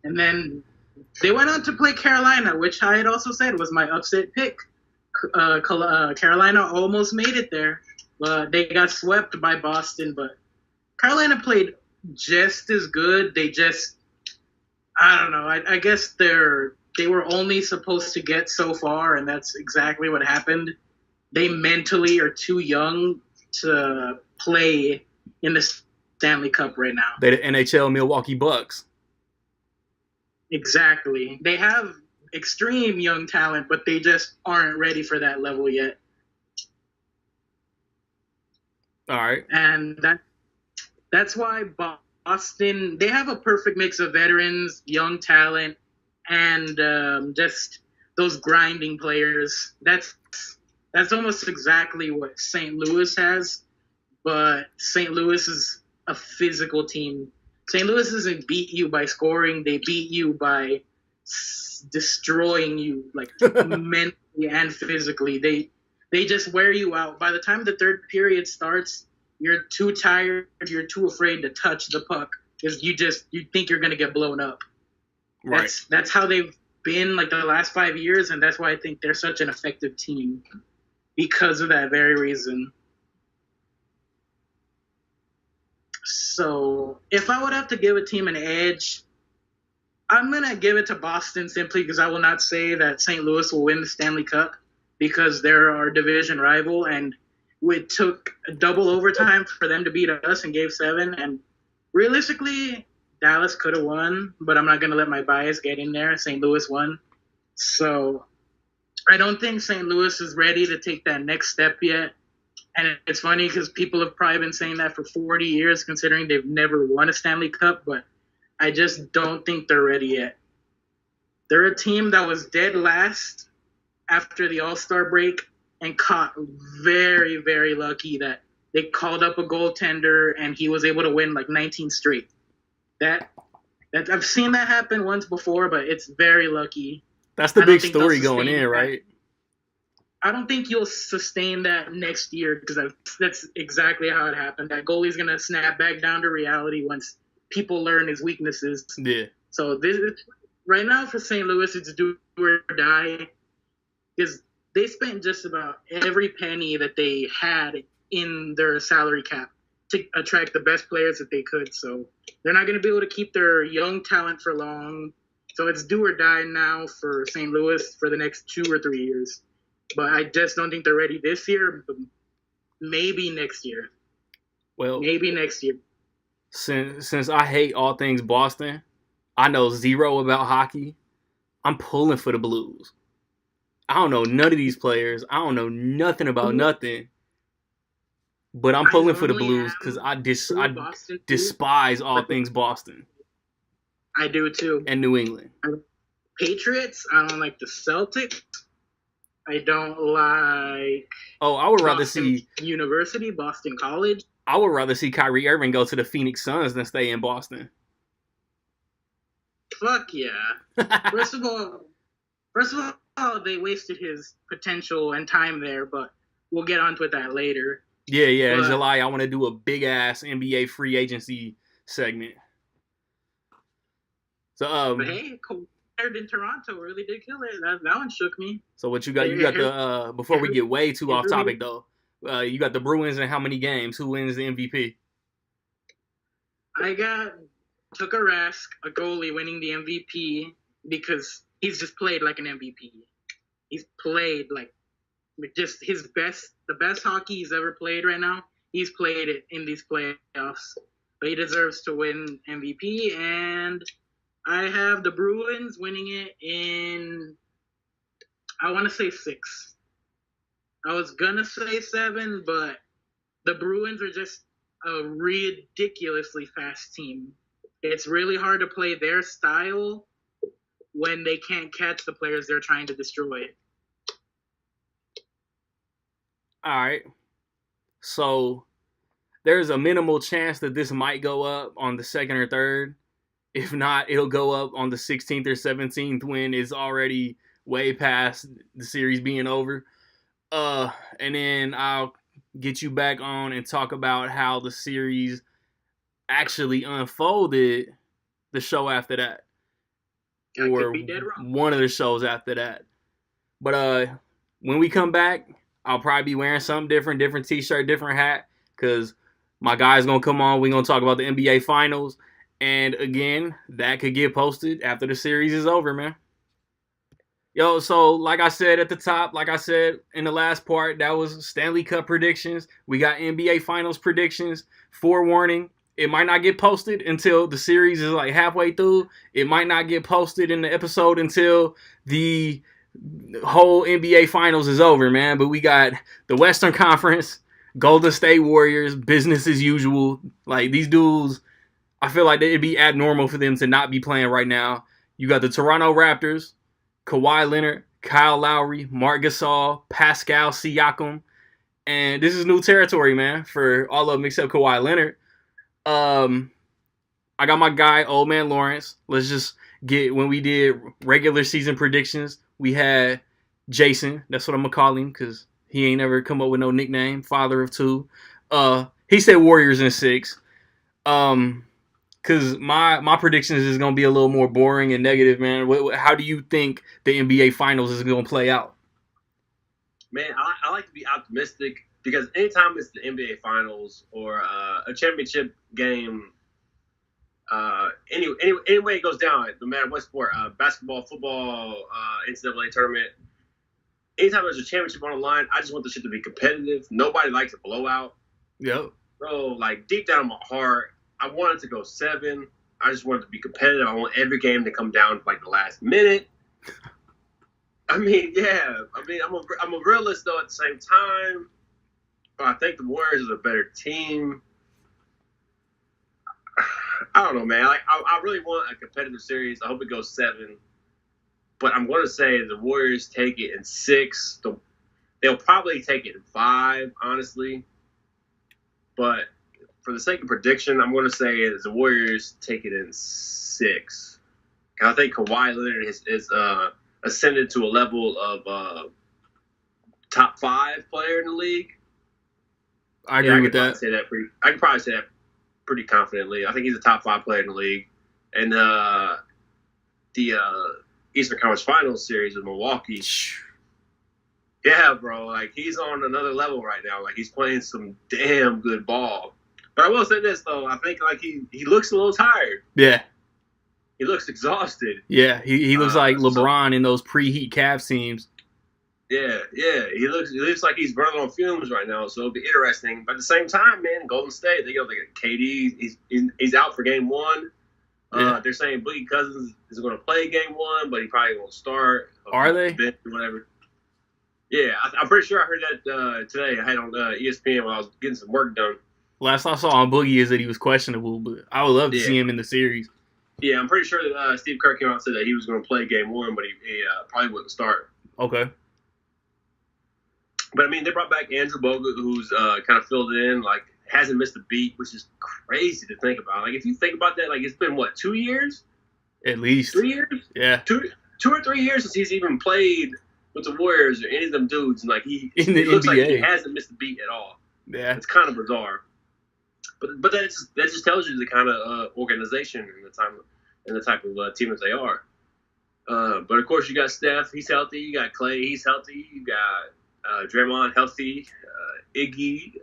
and then they went on to play Carolina, which I had also said was my upset pick. Carolina almost made it there, but they got swept by Boston. But Carolina played just as good. They just, I don't know. I guess they were only supposed to get so far, and that's exactly what happened. They mentally are too young to play in the Stanley Cup right now. They're the NHL Milwaukee Bucks. Exactly. They have extreme young talent, but they just aren't ready for that level yet. All right. And that's why Boston, they have a perfect mix of veterans, young talent, and just those grinding players. That's almost exactly what St. Louis has, but St. Louis is a physical team. St. Louis doesn't beat you by scoring. They beat you by destroying you, like mentally and physically. They just wear you out. By the time the third period starts, you're too tired. You're too afraid to touch the puck because you think you're gonna get blown up. Right. That's how they've been like the last 5 years, and that's why I think they're such an effective team because of that very reason. So if I would have to give a team an edge, I'm going to give it to Boston simply because I will not say that St. Louis will win the Stanley Cup because they're our division rival, and it took a double overtime for them to beat us in Game 7, and realistically, Dallas could have won, but I'm not going to let my bias get in there. St. Louis won. So I don't think St. Louis is ready to take that next step yet. And it's funny because people have probably been saying that for 40 years, considering they've never won a Stanley Cup, but I just don't think they're ready yet. They're a team that was dead last after the All-Star break and caught very, very lucky that they called up a goaltender and he was able to win like 19 straight. That I've seen that happen once before, but it's very lucky. That's the big story going in, right? I don't think you'll sustain that next year because that's exactly how it happened. That goalie's going to snap back down to reality once people learn his weaknesses. Yeah. So right now for St. Louis, it's do or die because they spent just about every penny that they had in their salary cap to attract the best players that they could. So they're not going to be able to keep their young talent for long. So it's do or die now for St. Louis for the next 2 or 3 years. But I just don't think they're ready this year, but maybe next year. Well, maybe next year. Since I hate all things Boston, I know zero about hockey. I'm pulling for the Blues. I don't know none of these players. I don't know nothing about nothing. But I'm pulling for the Blues because I despise all things Boston. I do too. And New England. Patriots. I don't like the Celtics. I don't like. Oh, I would rather Boston see University, Boston College. I would rather see Kyrie Irving go to the Phoenix Suns than stay in Boston. Fuck yeah! First of all, they wasted his potential and time there, but we'll get onto that later. Yeah. In July, I want to do a big ass NBA free agency segment. So, but hey, in Toronto really did kill it. That one shook me. So what you got? You got the before we get way too off topic though. You got the Bruins in how many games? Who wins the MVP? I got Tuukka Rask, a goalie, winning the MVP because he's just played like an MVP. He's played like just the best hockey he's ever played right now. He's played it in these playoffs, but he deserves to win MVP. And I have the Bruins winning it in, I want to say 6. I was going to say 7, but the Bruins are just a ridiculously fast team. It's really hard to play their style when they can't catch the players they're trying to destroy. All right. So there's a minimal chance that this might go up on the 2nd or 3rd. If not, it'll go up on the 16th or 17th when it's already way past the series being over. And then I'll get you back on and talk about how the series actually unfolded the show after that. Or one of the shows after that. But when we come back, I'll probably be wearing something different t-shirt, different hat, because my guy's going to come on. We're going to talk about the NBA Finals. And again, that could get posted after the series is over, man. Yo, so like I said at the top, like I said in the last part, that was Stanley Cup predictions. We got NBA Finals predictions. Forewarning, it might not get posted until the series is like halfway through. It might not get posted in the episode until the whole NBA Finals is over, man. But we got the Western Conference, Golden State Warriors, business as usual. Like, these dudes, I feel like it'd be abnormal for them to not be playing right now. You got the Toronto Raptors, Kawhi Leonard, Kyle Lowry, Marc Gasol, Pascal Siakam. And this is new territory, man, for all of them except Kawhi Leonard. I got my guy, Old Man Lawrence. Let's just get, when we did regular season predictions, we had Jason. That's what I'm going to call him because He ain't never come up with no nickname. Father of two. He said Warriors in 6. Because my predictions is going to be a little more boring and negative, man. How do you think the NBA Finals is going to play out? Man, I like to be optimistic because anytime it's the NBA Finals or a championship game, any way it goes down, no matter what sport, basketball, football, NCAA tournament, anytime there's a championship on the line, I just want the shit to be competitive. Nobody likes a blowout. Yep. So, like, deep down in my heart, I want it to go 7. I just want it to be competitive. I want every game to come down to, like, the last minute. I mean, yeah. I mean, I'm a realist, though, at the same time. But I think the Warriors are the better team. I don't know, man. Like, I really want a competitive series. I hope it goes 7. But I'm going to say the Warriors take it in 6. They'll probably take it in 5, honestly. But for the sake of prediction, I'm going to say the Warriors take it in 6. I think Kawhi Leonard is ascended to a level of top 5 player in the league. I agree with that. I can probably say that pretty confidently. I think he's a top 5 player in the league. And the Eastern Conference Finals series with Milwaukee. Yeah, bro. Like, he's on another level right now. Like, he's playing some damn good ball. But I will say this, though. I think, like, he looks a little tired. Yeah. He looks exhausted. Yeah, he looks like LeBron in those preheat Cavs teams. Yeah. He looks like he's running on fumes right now, so it'll be interesting. But at the same time, man, Golden State, they got KD. He's out for game 1. Yeah. They're saying Boogie Cousins is going to play game 1, but he probably won't start. Are they? Whatever. Yeah, I'm pretty sure I heard that today. I had on ESPN while I was getting some work done. Last I saw on Boogie is that he was questionable, but I would love to see him in the series. Yeah, I'm pretty sure that Steve Kerr came out and said that he was going to play game 1, but he probably wouldn't start. Okay. But, I mean, they brought back Andrew Bogut, who's kind of filled in, like, hasn't missed a beat, which is crazy to think about. Like, if you think about that, like, it's been, 2 years? At least. 3 years? Yeah. 2 or 3 years since he's even played with the Warriors or any of them dudes. And, like, in the it looks NBA. like he hasn't missed a beat at all. Yeah. It's kind of bizarre. But that just tells you the kind of organization and the type of team that they are. But, of course, you got Steph. He's healthy. You got Clay. He's healthy. You got Draymond healthy. Iggy.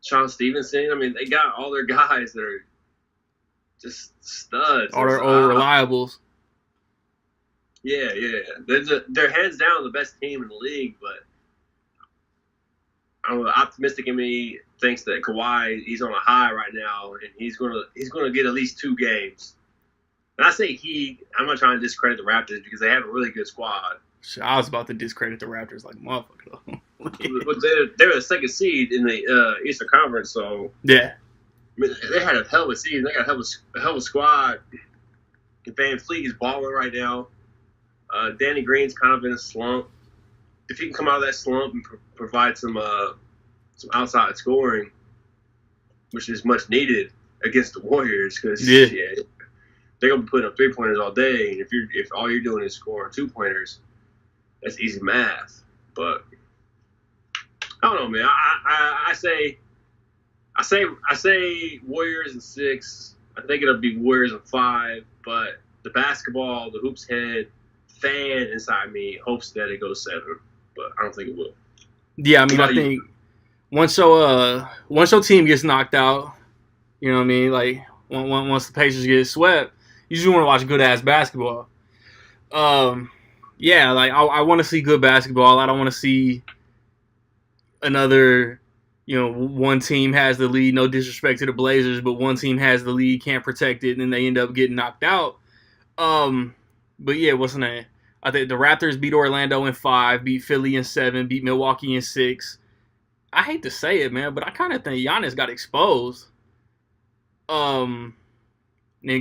Sean Stevenson. I mean, they got all their guys that are just studs. All their old reliables. Yeah. They're hands down the best team in the league, but I don't know, optimistic in me thinks that Kawhi, he's on a high right now, and he's gonna get at least 2 games. And I say I'm not trying to discredit the Raptors because they have a really good squad. I was about to discredit the Raptors like motherfucker. But they're the second seed in the Eastern Conference, so yeah. I mean, they had a hell of a season. They got a hell of a squad. Van Fleet is balling right now. Danny Green's kind of in a slump. If he can come out of that slump and provide some outside scoring, which is much needed against the Warriors, because they're gonna be putting up 3-pointers all day, and if all you're doing is scoring 2-pointers, that's easy math. But I don't know, man. I say Warriors in 6. I think it'll be Warriors in 5. But the basketball, the hoops head fan inside me hopes that it goes 7. But I don't think it will. Yeah, I mean, I think once your team gets knocked out, you know what I mean? Like once the Pacers get swept, you just want to watch good ass basketball. Yeah, like I want to see good basketball. I don't want to see another, one team has the lead. No disrespect to the Blazers, but one team has the lead, can't protect it, and then they end up getting knocked out. But yeah, what's the name? I think the Raptors beat Orlando in 5, beat Philly in 7, beat Milwaukee in 6. I hate to say it, man, but I kind of think Giannis got exposed. Then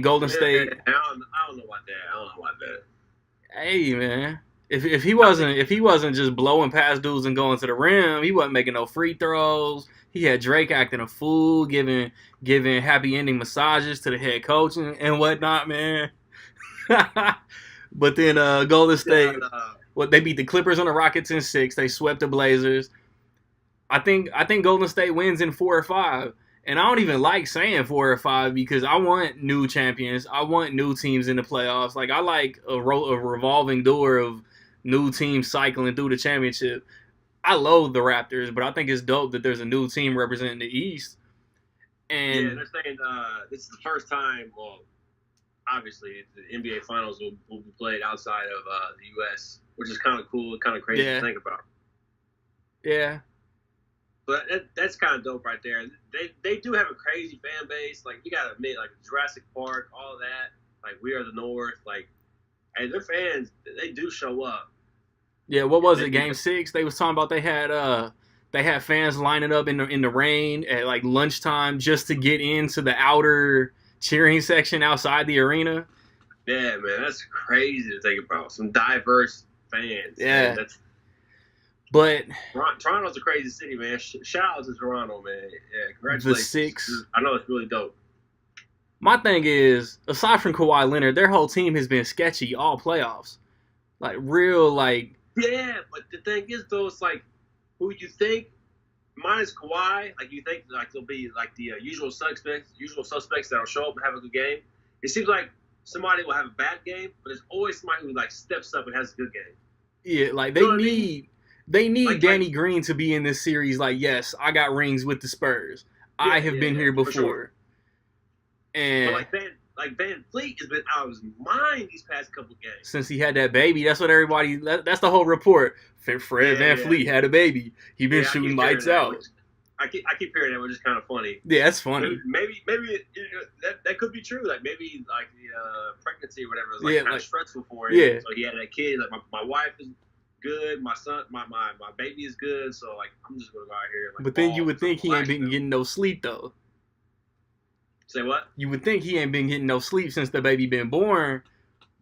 Golden State. I don't know about that. Hey, man, if he wasn't just blowing past dudes and going to the rim, he wasn't making no free throws. He had Drake acting a fool, giving happy ending massages to the head coach and whatnot, man. But then Golden State. Well, they beat the Clippers and the Rockets in 6. They swept the Blazers. I think Golden State wins in 4 or 5. And I don't even like saying 4 or 5 because I want new champions. I want new teams in the playoffs. Like, I like a revolving door of new teams cycling through the championship. I loathe the Raptors, but I think it's dope that there's a new team representing the East. And yeah, they're saying this is the first time, well, obviously, the NBA Finals will be played outside of the U.S., which is kind of cool, kind of crazy to think about. Yeah. But that's kind of dope right there. They do have a crazy fan base. Like, you got to admit, like, Jurassic Park, all that. Like, We Are the North. Like, and their fans, they do show up. Yeah, what was it, Game 6? They was talking about they had fans lining up in the rain at, like, lunchtime just to get into the outer cheering section outside the arena. Yeah, man, that's crazy to think about. Some diverse fans. Yeah. Man. But Toronto's a crazy city, man. Shout out to Toronto, man. Yeah, congratulations. The 6. I know it's really dope. My thing is, aside from Kawhi Leonard, their whole team has been sketchy all playoffs. Like, real, like... Yeah, but the thing is, though, it's like, who you think, minus Kawhi, like, you think, like, they'll be, like, the usual suspects that'll show up and have a good game. It seems like somebody will have a bad game, but there's always somebody who, like, steps up and has a good game. Yeah, like, they need... They need Danny Green to be in this series like, yes, I got rings with the Spurs. I have been here before. Sure. And but Van Fleet has been out of his mind these past couple games. Since he had that baby, that's what everybody, that's the whole report. Fred Van Fleet had a baby. He been shooting lights out. I keep hearing that, which is kind of funny. Yeah, that's funny. Maybe that could be true. Like, maybe, like, the pregnancy or whatever was, like, kind of stressful for him. Yeah. So he had that kid. Like, my wife is good, my son, my baby is good, so, like, I'm just gonna go out here. Like, but then you would think he ain't been getting no sleep though. Say what? You would think he ain't been getting no sleep since the baby been born,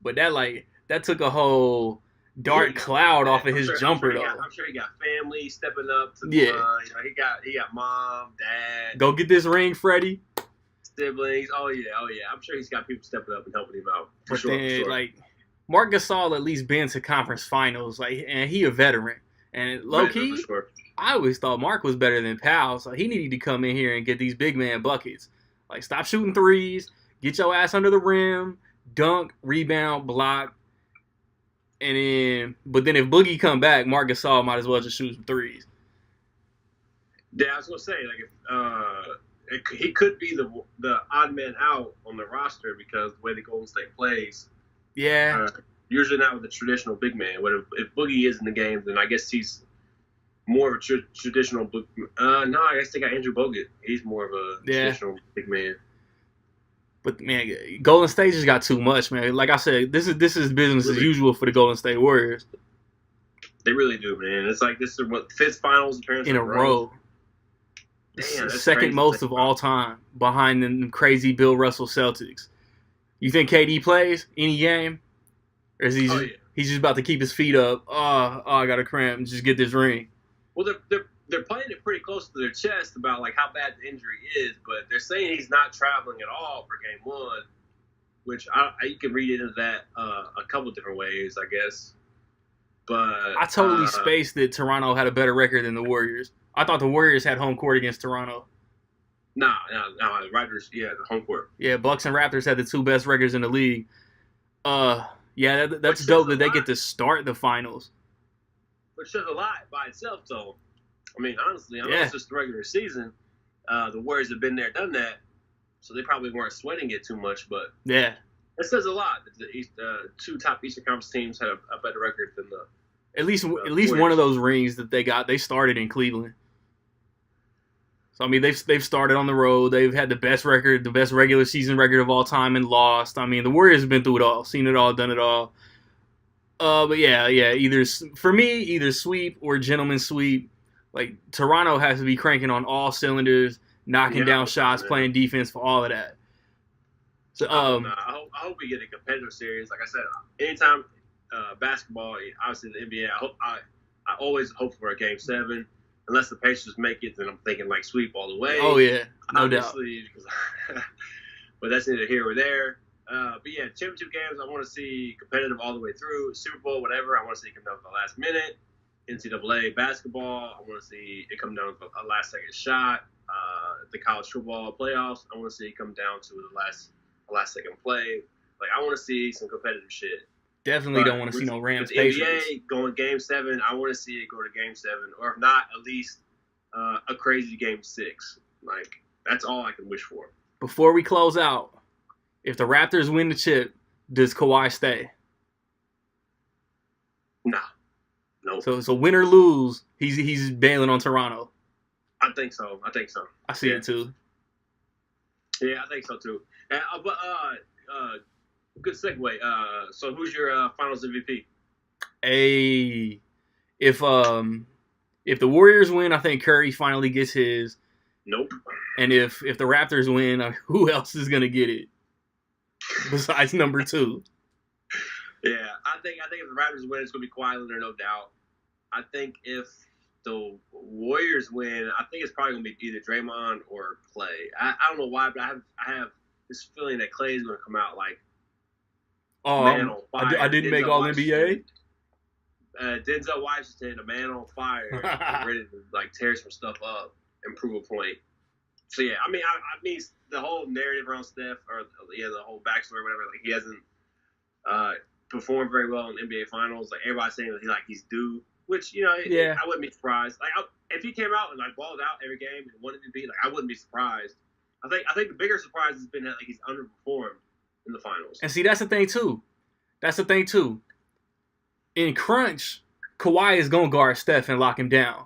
but that took a whole dark cloud off of his jumper though. I'm sure he got family stepping up to the line. He got mom, dad. Go get this ring, Freddie. Siblings. Oh yeah. I'm sure he's got people stepping up and helping him out. For but sure. Then, like, Marc Gasol at least been to conference finals, like, and he a veteran. And low key, I always thought Mark was better than Powell, so he needed to come in here and get these big man buckets. Like, stop shooting threes, get your ass under the rim, dunk, rebound, block, but then if Boogie come back, Marc Gasol might as well just shoot some threes. Yeah, I was gonna say, like, if he could be the odd man out on the roster because the way the Golden State plays. Yeah. Usually not with the traditional big man. But if Boogie is in the game, then I guess he's more of a traditional no, I guess they got Andrew Bogut. He's more of a traditional big man. But, man, Golden State just got too much, man. Like I said, this is business as usual for the Golden State Warriors. They really do, man. It's like this is what 5th finals appearance in a row. Damn, that's second most of all time behind the crazy Bill Russell Celtics. You think KD plays any game? Or is he's just about to keep his feet up? Oh, I got a cramp and just get this ring. Well, they're playing it pretty close to their chest about, like, how bad the injury is, but they're saying he's not traveling at all for game 1, which you can read into that a couple different ways, I guess. But I totally spaced that Toronto had a better record than the Warriors. I thought the Warriors had home court against Toronto. No, the Raptors, the home court. Yeah, Bucks and Raptors had the 2 best records in the league. Yeah, that's dope that they get to start the finals. Which says a lot by itself, though. I mean, honestly, I know it's just the regular season. The Warriors have been there, done that, so they probably weren't sweating it too much. But yeah, it says a lot that the 2 top Eastern Conference teams had a better record than the. At least one of those rings that they started in Cleveland. So, I mean, they've started on the road. They've had the best record, the best regular season record of all time, and lost. I mean, the Warriors have been through it all, seen it all, done it all. But yeah, either sweep or gentleman sweep. Like, Toronto has to be cranking on all cylinders, knocking down shots, playing defense for all of that. So, I hope we get a competitive series. Like I said, anytime basketball, obviously the NBA, I always hope for a game 7. Unless the Pacers make it, then I'm thinking, like, sweep all the way. Oh, yeah. No doubt. But that's neither here or there. But yeah, championship games, I want to see competitive all the way through. Super Bowl, whatever, I want to see it come down to the last minute. NCAA basketball, I want to see it come down to a last second shot. The college football playoffs, I want to see it come down to the last second play. Like, I want to see some competitive shit. Definitely don't want to see no Rams Patriots. NBA going Game 7, I want to see it go to Game 7, or if not, at least a crazy Game 6. Like, that's all I can wish for. Before we close out, if the Raptors win the chip, does Kawhi stay? Nah. Nope. So win or lose, he's bailing on Toronto. I think so. I see it too. Yeah, I think so too. But good segue. So who's your Finals MVP? If the Warriors win, I think Curry finally gets his. Nope. And if the Raptors win, who else is gonna get it besides number 2? Yeah, I think if the Raptors win, it's gonna be Kawhi Leonard, no doubt. I think if the Warriors win, I think it's probably gonna be either Draymond or Clay. I don't know why, but I have this feeling that Clay is gonna come out like man on fire. I didn't make All NBA. Denzel Washington, a man on fire, ready to like tear some stuff up and prove a point. So yeah, I mean the whole narrative around Steph, or the whole backstory, or whatever. Like, he hasn't performed very well in NBA Finals. Like, everybody's saying that he's due. Which, I wouldn't be surprised. Like, if he came out and like balled out every game and wanted to be, like, I wouldn't be surprised. I think the bigger surprise has been that he's underperformed in the finals. And see, that's the thing too. In crunch, Kawhi is gonna guard Steph and lock him down.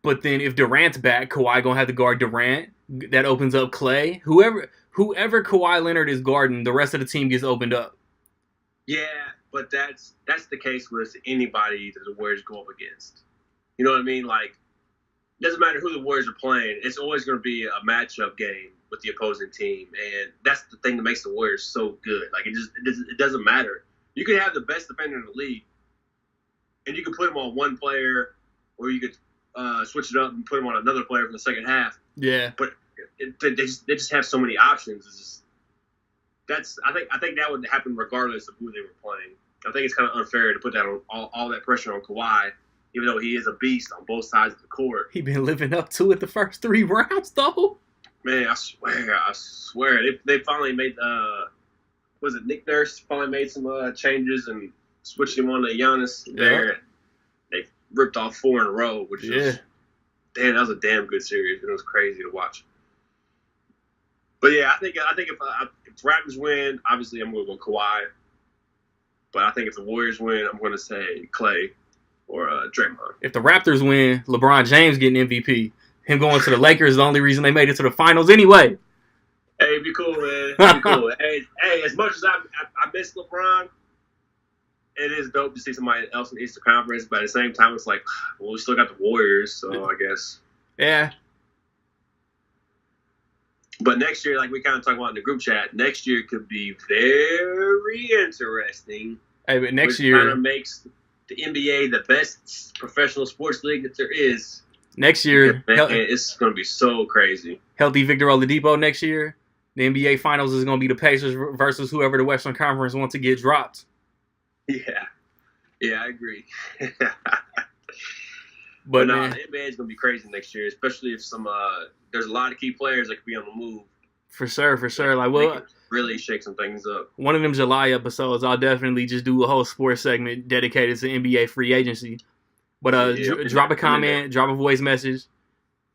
But then if Durant's back, Kawhi gonna have to guard Durant. That opens up Clay. Whoever Kawhi Leonard is guarding, the rest of the team gets opened up. Yeah. But that's the case with anybody that the Warriors go up against. You know what I mean? Like, it doesn't matter who the Warriors are playing. It's always going to be a matchup game with the opposing team. And that's the thing that makes the Warriors so good. Like, it doesn't matter. You can have the best defender in the league, and you can put him on one player, or you could switch it up and put him on another player for the second half. Yeah. But they just have so many options. It's just, I think that would happen regardless of who they were playing. I think it's kind of unfair to put that on all that pressure on Kawhi, even though he is a beast on both sides of the court. He been living up to it the first 3 rounds, though. Man, I swear, they finally made was it Nick Nurse finally made some changes and switched him on to Giannis there. They ripped off 4 in a row, which is that was a damn good series. It was crazy to watch. But yeah, I think if Raptors win, obviously I'm going to go Kawhi. But I think if the Warriors win, I'm going to say Clay or Draymond. If the Raptors win, LeBron James getting MVP. Him going to the Lakers is the only reason they made it to the finals anyway. Hey, be cool, man. Be cool. Hey, as much as I miss LeBron, it is dope to see somebody else in the Eastern Conference. But at the same time, it's like, well, we still got the Warriors, so I guess. Yeah. But next year, like we kind of talked about in the group chat, next year could be very interesting. Hey, but next year kind of makes the NBA the best professional sports league that there is. Next year, it's going to be so crazy. Healthy Victor Oladipo next year. The NBA Finals is going to be the Pacers versus whoever the Western Conference wants to get dropped. Yeah, I agree. But no, the NBA is going to be crazy next year, especially if there's a lot of key players that could be on the move. For sure. Like, well, really shake some things up. One of them July episodes, I'll definitely just do a whole sports segment dedicated to NBA free agency. But drop a comment, drop a voice message,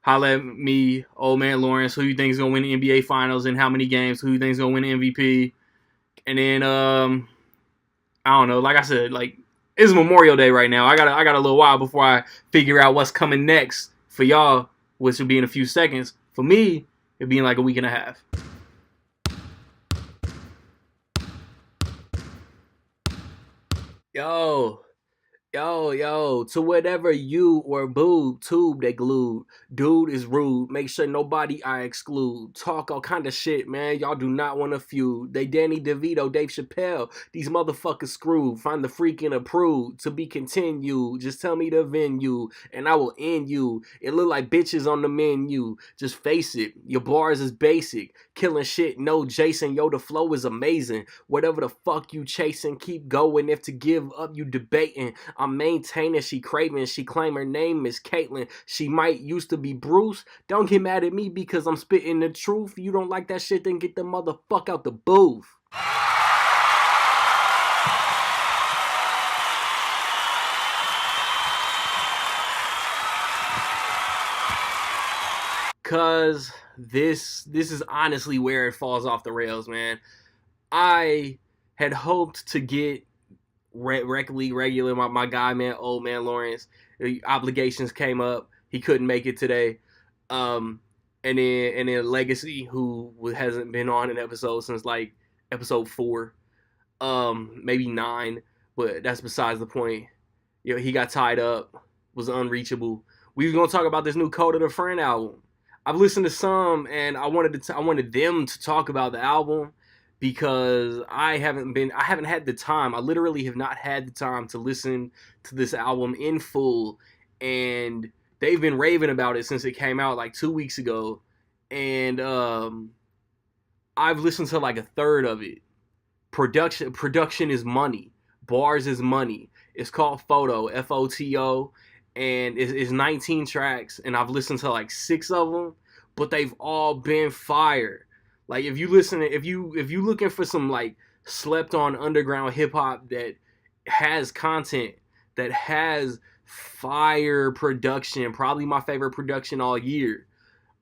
holla at me, old man Lawrence, who you think is gonna win the NBA Finals and how many games, who you think is gonna win the MVP, and then I don't know. Like I said, like, it's Memorial Day right now. I got a little while before I figure out what's coming next for y'all, which will be in a few seconds. For me, it'll be in like a week and a half. Yo, Yo, to whatever you or boo tube they glued. Dude is rude. Make sure nobody I exclude. Talk all kind of shit, man. Y'all do not want to feud. They Danny DeVito, Dave Chappelle. These motherfuckers screwed. Find the freaking approved. To be continued. Just tell me the venue and I will end you. It look like bitches on the menu. Just face it. Your bars is basic. Killing shit. No Jason. Yo, the flow is amazing. Whatever the fuck you chasing, keep going. If to give up, you debating. I'm maintaining, she craving, she claim her name is Caitlyn. She might used to be Bruce. Don't get mad at me because I'm spitting the truth. You don't like that shit, then get the motherfucker out the booth. Cause this is honestly where it falls off the rails, man. I had hoped to get regular my guy, man, old man Lawrence. Obligations came up. He couldn't make it today. And then Legacy, who hasn't been on an episode since like episode 4, maybe 9, but that's besides the point. You know, he got tied up, was unreachable. We was gonna talk about this new Kota the Friend album. I've listened to some, and I wanted them to talk about the album, because I haven't had the time. I literally have not had the time to listen to this album in full, and they've been raving about it since it came out like 2 weeks ago, and I've listened to like a third of it. Production is money. Bars is money. It's called Photo, F-O-T-O, and it's 19 tracks, and I've listened to like 6 of them, but they've all been fire. Like if you looking for some like slept on underground hip hop that has content, that has fire production, probably my favorite production all year.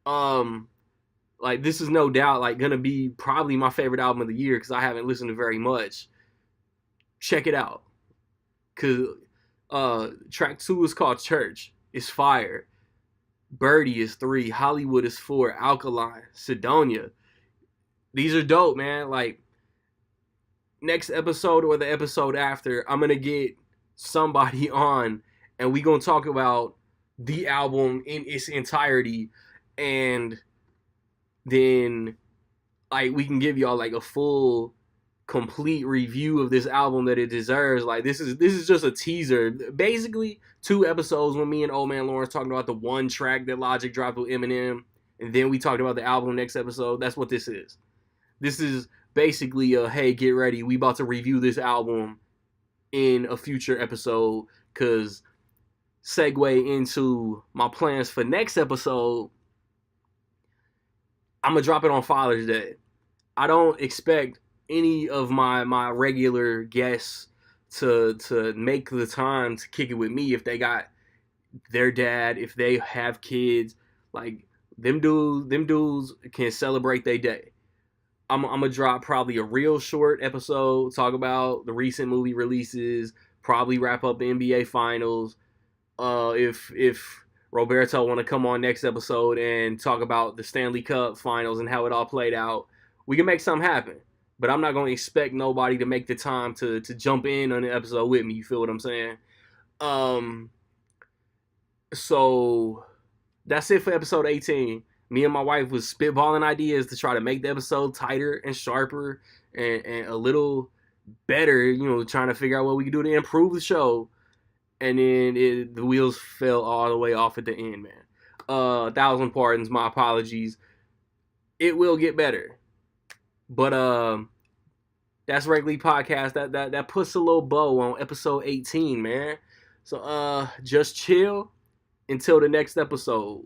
Like this is no doubt like gonna be probably my favorite album of the year because I haven't listened to very much. Check it out. Cause track 2 is called Church. It's fire. Birdie is 3. Hollywood is 4. Alkaline. Sidonia. These are dope, man. Like, next episode or the episode after, I'm going to get somebody on, and we going to talk about the album in its entirety, and then, like, we can give y'all, like, a full, complete review of this album that it deserves. Like, this is just a teaser. Basically, 2 episodes when me and Old Man Lawrence talking about the one track that Logic dropped with Eminem, and then we talked about the album next episode. That's what this is. This is basically a, hey, get ready. We about to review this album in a future episode. Because segue into my plans for next episode, I'm going to drop it on Father's Day. I don't expect any of my regular guests to make the time to kick it with me if they got their dad, if they have kids. Like, them dudes can celebrate their day. I'm gonna drop probably a real short episode, talk about the recent movie releases, probably wrap up the NBA Finals. If Roberto want to come on next episode and talk about the Stanley Cup Finals and how it all played out, we can make something happen. But I'm not gonna expect nobody to make the time to jump in on the episode with me. You feel what I'm saying? So that's it for episode 18. Me and my wife was spitballing ideas to try to make the episode tighter and sharper and a little better, you know, trying to figure out what we could do to improve the show. And then the wheels fell all the way off at the end, man. 1,000 pardons, my apologies. It will get better. But that's Regularly Podcast. That puts a little bow on episode 18, man. So just chill until the next episode.